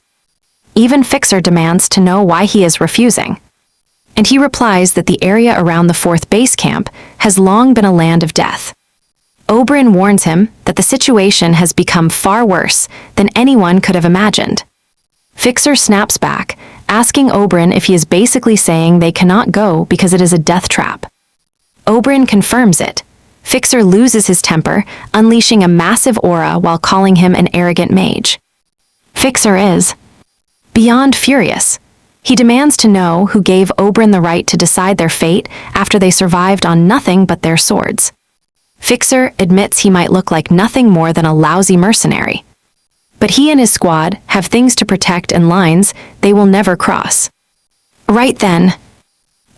Even Fixer demands to know why he is refusing. And he replies that the area around the 4th base camp has long been a land of death. Oberon warns him that the situation has become far worse than anyone could have imagined. Fixer snaps back, asking Oberon if he is basically saying they cannot go because it is a death trap. Oberon confirms it. Fixer loses his temper, unleashing a massive aura while calling him an arrogant mage. Fixer is beyond furious. He demands to know who gave Oberon the right to decide their fate after they survived on nothing but their swords. Fixer admits he might look like nothing more than a lousy mercenary. But he and his squad have things to protect and lines they will never cross. Right then,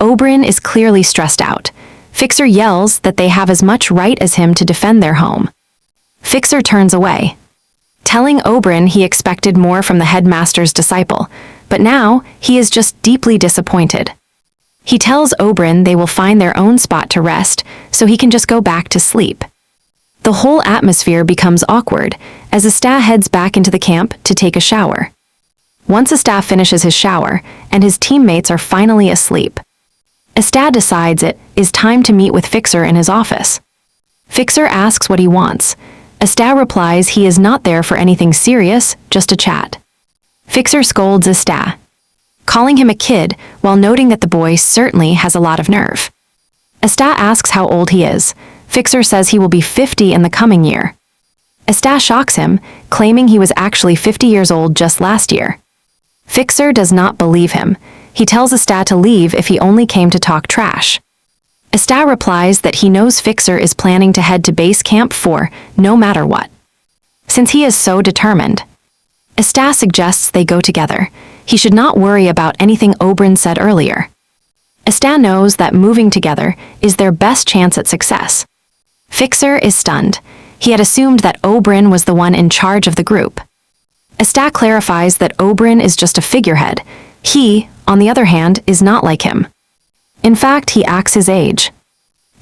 Oberon is clearly stressed out. Fixer yells that they have as much right as him to defend their home. Fixer turns away, telling Oberon he expected more from the headmaster's disciple, but now he is just deeply disappointed. He tells Oberon they will find their own spot to rest so he can just go back to sleep. The whole atmosphere becomes awkward as Esta heads back into the camp to take a shower. Once Esta finishes his shower and his teammates are finally asleep, Esta decides it is time to meet with Fixer in his office. Fixer asks what he wants. Esta replies he is not there for anything serious, just a chat. Fixer scolds Esta, calling him a kid while noting that the boy certainly has a lot of nerve. Esta asks how old he is. Fixer says he will be 50 in the coming year. Esta shocks him, claiming he was actually 50 years old just last year. Fixer does not believe him. He tells Esta to leave if he only came to talk trash. Esta replies that he knows Fixer is planning to head to base camp 4, no matter what. Since he is so determined, Esta suggests they go together. He should not worry about anything Oberyn said earlier. Esta knows that moving together is their best chance at success. Fixer is stunned. He had assumed that Oberyn was the one in charge of the group. Esta clarifies that Oberyn is just a figurehead. He, on the other hand, is not like him. In fact, he acts his age.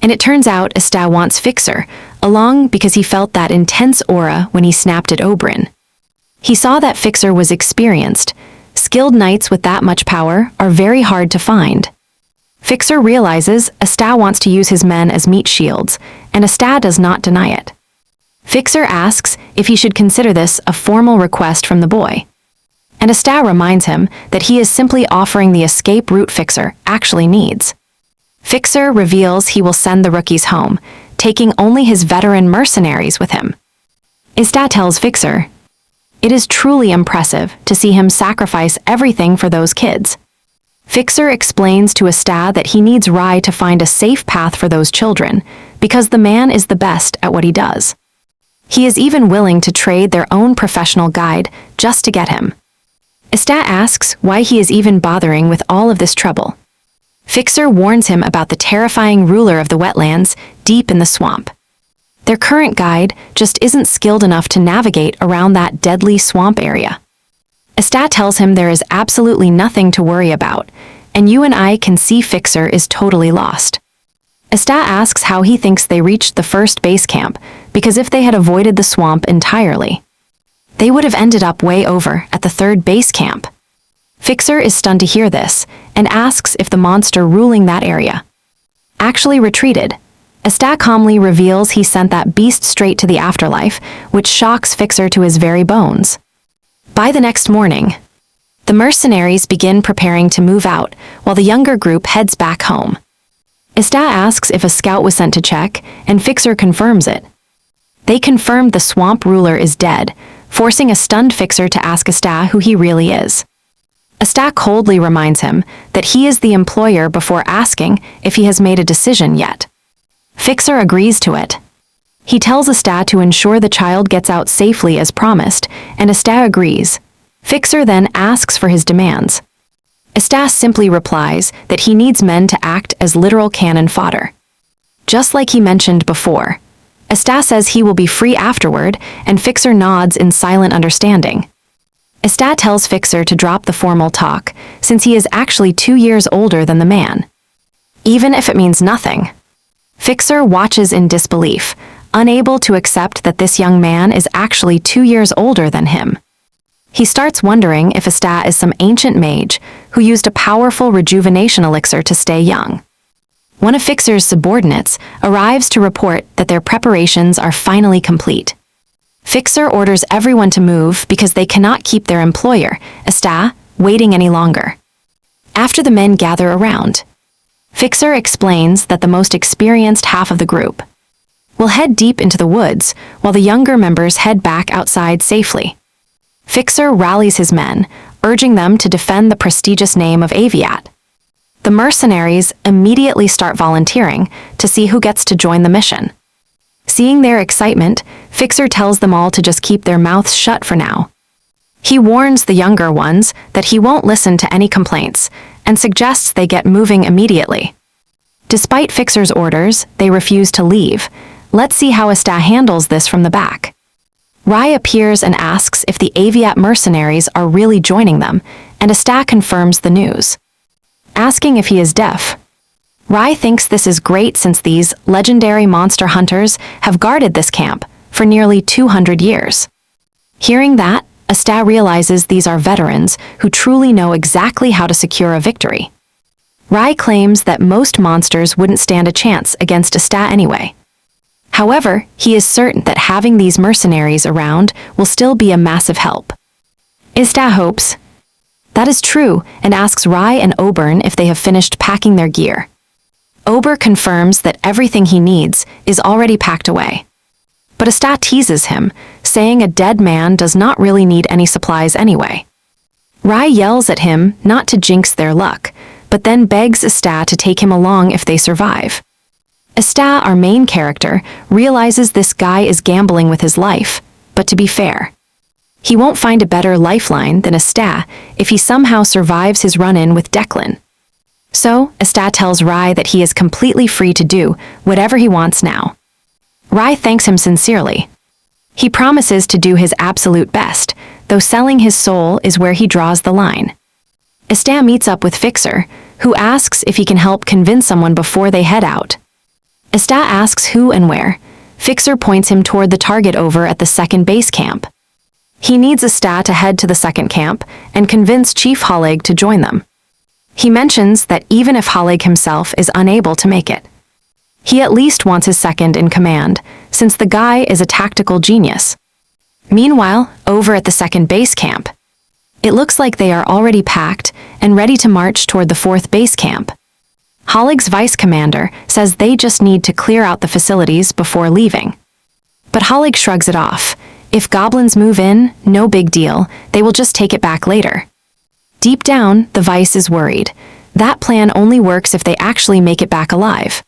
And it turns out Esta wants Fixer along because he felt that intense aura when he snapped at Oberyn. He saw that Fixer was experienced. Skilled knights with that much power are very hard to find. Fixer realizes Esta wants to use his men as meat shields, and Esta does not deny it. Fixer asks if he should consider this a formal request from the boy. And Esta reminds him that he is simply offering the escape route Fixer actually needs. Fixer reveals he will send the rookies home, taking only his veteran mercenaries with him. Esta tells Fixer, "It is truly impressive to see him sacrifice everything for those kids." Fixer explains to Esta that he needs Rye to find a safe path for those children, because the man is the best at what he does. He is even willing to trade their own professional guide just to get him. Esta asks why he is even bothering with all of this trouble. Fixer warns him about the terrifying ruler of the wetlands deep in the swamp. Their current guide just isn't skilled enough to navigate around that deadly swamp area. Esta tells him there is absolutely nothing to worry about, and you and I can see Fixer is totally lost. Esta asks how he thinks they reached the first base camp, because if they had avoided the swamp entirely, they would have ended up way over at the third base camp. Fixer is stunned to hear this, and asks if the monster ruling that area actually retreated. Esta calmly reveals he sent that beast straight to the afterlife, which shocks Fixer to his very bones. By the next morning, the mercenaries begin preparing to move out, while the younger group heads back home. Esta asks if a scout was sent to check, and Fixer confirms it. They confirmed the swamp ruler is dead, forcing a stunned Fixer to ask Esta who he really is. Esta coldly reminds him that he is the employer before asking if he has made a decision yet. Fixer agrees to it. He tells Esta to ensure the child gets out safely as promised, and Esta agrees. Fixer then asks for his demands. Esta simply replies that he needs men to act as literal cannon fodder. Just like he mentioned before, Esta says he will be free afterward, and Fixer nods in silent understanding. Esta tells Fixer to drop the formal talk, since he is actually 2 years older than the man. Even if it means nothing. Fixer watches in disbelief, unable to accept that this young man is actually 2 years older than him. He starts wondering if Esta is some ancient mage who used a powerful rejuvenation elixir to stay young. One of Fixer's subordinates arrives to report that their preparations are finally complete. Fixer orders everyone to move because they cannot keep their employer, Esta, waiting any longer. After the men gather around, Fixer explains that the most experienced half of the group will head deep into the woods while the younger members head back outside safely. Fixer rallies his men, urging them to defend the prestigious name of Aviat. The mercenaries immediately start volunteering to see who gets to join the mission. Seeing their excitement, Fixer tells them all to just keep their mouths shut for now. He warns the younger ones that he won't listen to any complaints and suggests they get moving immediately. Despite Fixer's orders, they refuse to leave. Let's see how Esta handles this from the back. Rye appears and asks if the Aviat mercenaries are really joining them, and Esta confirms the news, asking if he is deaf. Rye thinks this is great since these legendary monster hunters have guarded this camp for nearly 200 years. Hearing that, Esta realizes these are veterans who truly know exactly how to secure a victory. Rye claims that most monsters wouldn't stand a chance against Esta anyway. However, he is certain that having these mercenaries around will still be a massive help. Esta hopes that is true and asks Rye and Oberyn if they have finished packing their gear. Ober confirms that everything he needs is already packed away. But Esta teases him, saying a dead man does not really need any supplies anyway. Rye yells at him not to jinx their luck, but then begs Esta to take him along if they survive. Esta, our main character, realizes this guy is gambling with his life, but to be fair, he won't find a better lifeline than Esta if he somehow survives his run-in with Declan. So, Esta tells Rai that he is completely free to do whatever he wants now. Rai thanks him sincerely. He promises to do his absolute best, though selling his soul is where he draws the line. Esta meets up with Fixer, who asks if he can help convince someone before they head out. Esta asks who and where. Fixer points him toward the target over at the second base camp. He needs Esta to head to the second camp and convince Chief Halig to join them. He mentions that even if Halig himself is unable to make it, he at least wants his second in command, since the guy is a tactical genius. Meanwhile, over at the second base camp, it looks like they are already packed and ready to march toward the fourth base camp. Halig's vice commander says they just need to clear out the facilities before leaving. But Halig shrugs it off. If goblins move in, no big deal, they will just take it back later. Deep down, the vice is worried. That plan only works if they actually make it back alive.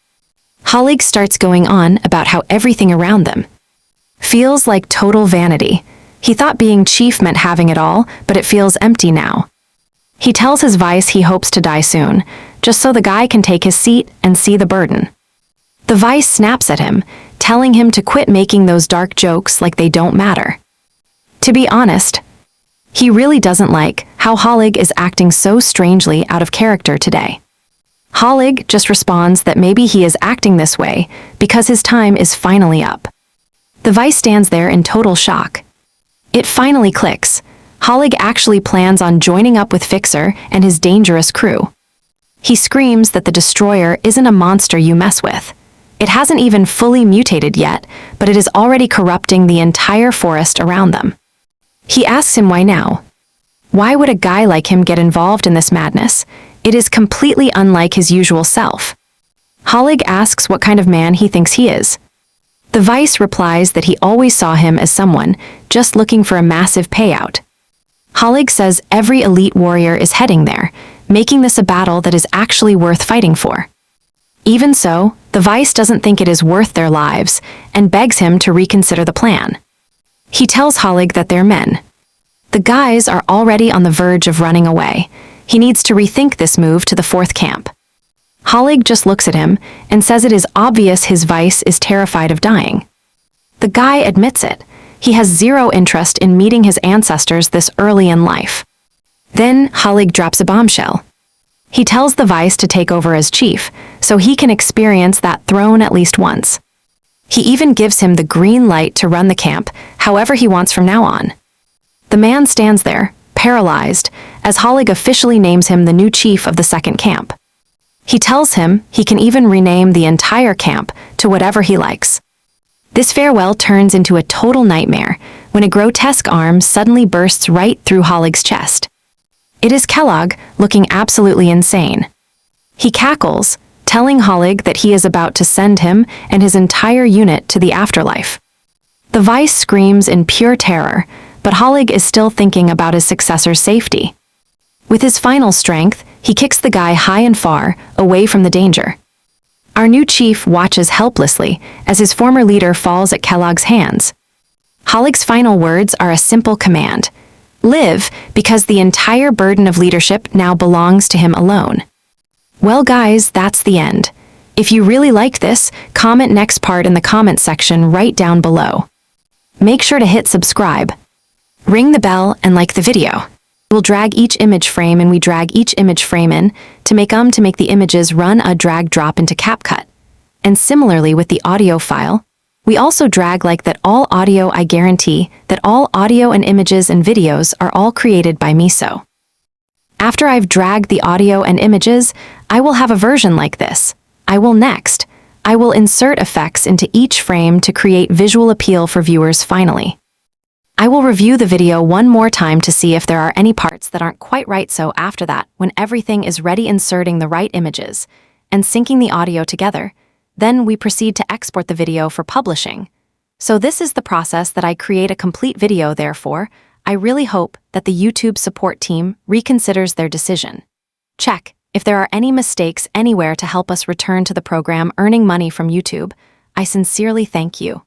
Halig starts going on about how everything around them feels like total vanity. He thought being chief meant having it all, but it feels empty now. He tells his vice he hopes to die soon, just so the guy can take his seat and see the burden. The vice snaps at him, telling him to quit making those dark jokes like they don't matter. To be honest, he really doesn't like how Halig is acting so strangely out of character today. Halig just responds that maybe he is acting this way because his time is finally up. The vice stands there in total shock. It finally clicks. Halig actually plans on joining up with Fixer and his dangerous crew. He screams that the destroyer isn't a monster you mess with. It hasn't even fully mutated yet, but it is already corrupting the entire forest around them. He asks him why now. Why would a guy like him get involved in this madness? It is completely unlike his usual self. Halig asks what kind of man he thinks he is. The vice replies that he always saw him as someone just looking for a massive payout. Halig says every elite warrior is heading there, making this a battle that is actually worth fighting for. Even so, the vice doesn't think it is worth their lives and begs him to reconsider the plan. He tells Halig that they're men. The guys are already on the verge of running away. He needs to rethink this move to the fourth camp. Halig just looks at him and says it is obvious his vice is terrified of dying. The guy admits it. He has zero interest in meeting his ancestors this early in life. Then Halig drops a bombshell. He tells the vice to take over as chief, so he can experience that throne at least once. He even gives him the green light to run the camp however he wants from now on. The man stands there, paralyzed, as Halig officially names him the new chief of the second camp. He tells him he can even rename the entire camp to whatever he likes. This farewell turns into a total nightmare when a grotesque arm suddenly bursts right through Halig's chest. It is Kellogg, looking absolutely insane. He cackles, telling Halig that he is about to send him and his entire unit to the afterlife. The vice screams in pure terror, but Halig is still thinking about his successor's safety. With his final strength, he kicks the guy high and far, away from the danger. Our new chief watches helplessly as his former leader falls at Kellogg's hands. Halig's final words are a simple command: live, because the entire burden of leadership now belongs to him alone. Well guys, that's the end. If you really liked this, comment next part in the comment section right down below. Make sure to hit subscribe. Ring the bell and like the video. We'll drag each image frame and we drag each image frame in to make the images run a drag drop into CapCut. And similarly with the audio file, we also drag like that all audio. I guarantee that all audio and images and videos are all created by me. So after I've dragged the audio and images, I will have a version like this. I will insert effects into each frame to create visual appeal for viewers finally. I will review the video one more time to see if there are any parts that aren't quite right, so after that, when everything is ready, inserting the right images and syncing the audio together, then we proceed to export the video for publishing. So this is the process that I create a complete video. Therefore, I really hope that the YouTube support team reconsiders their decision. Check. If there are any mistakes anywhere to help us return to the program earning money from YouTube, I sincerely thank you.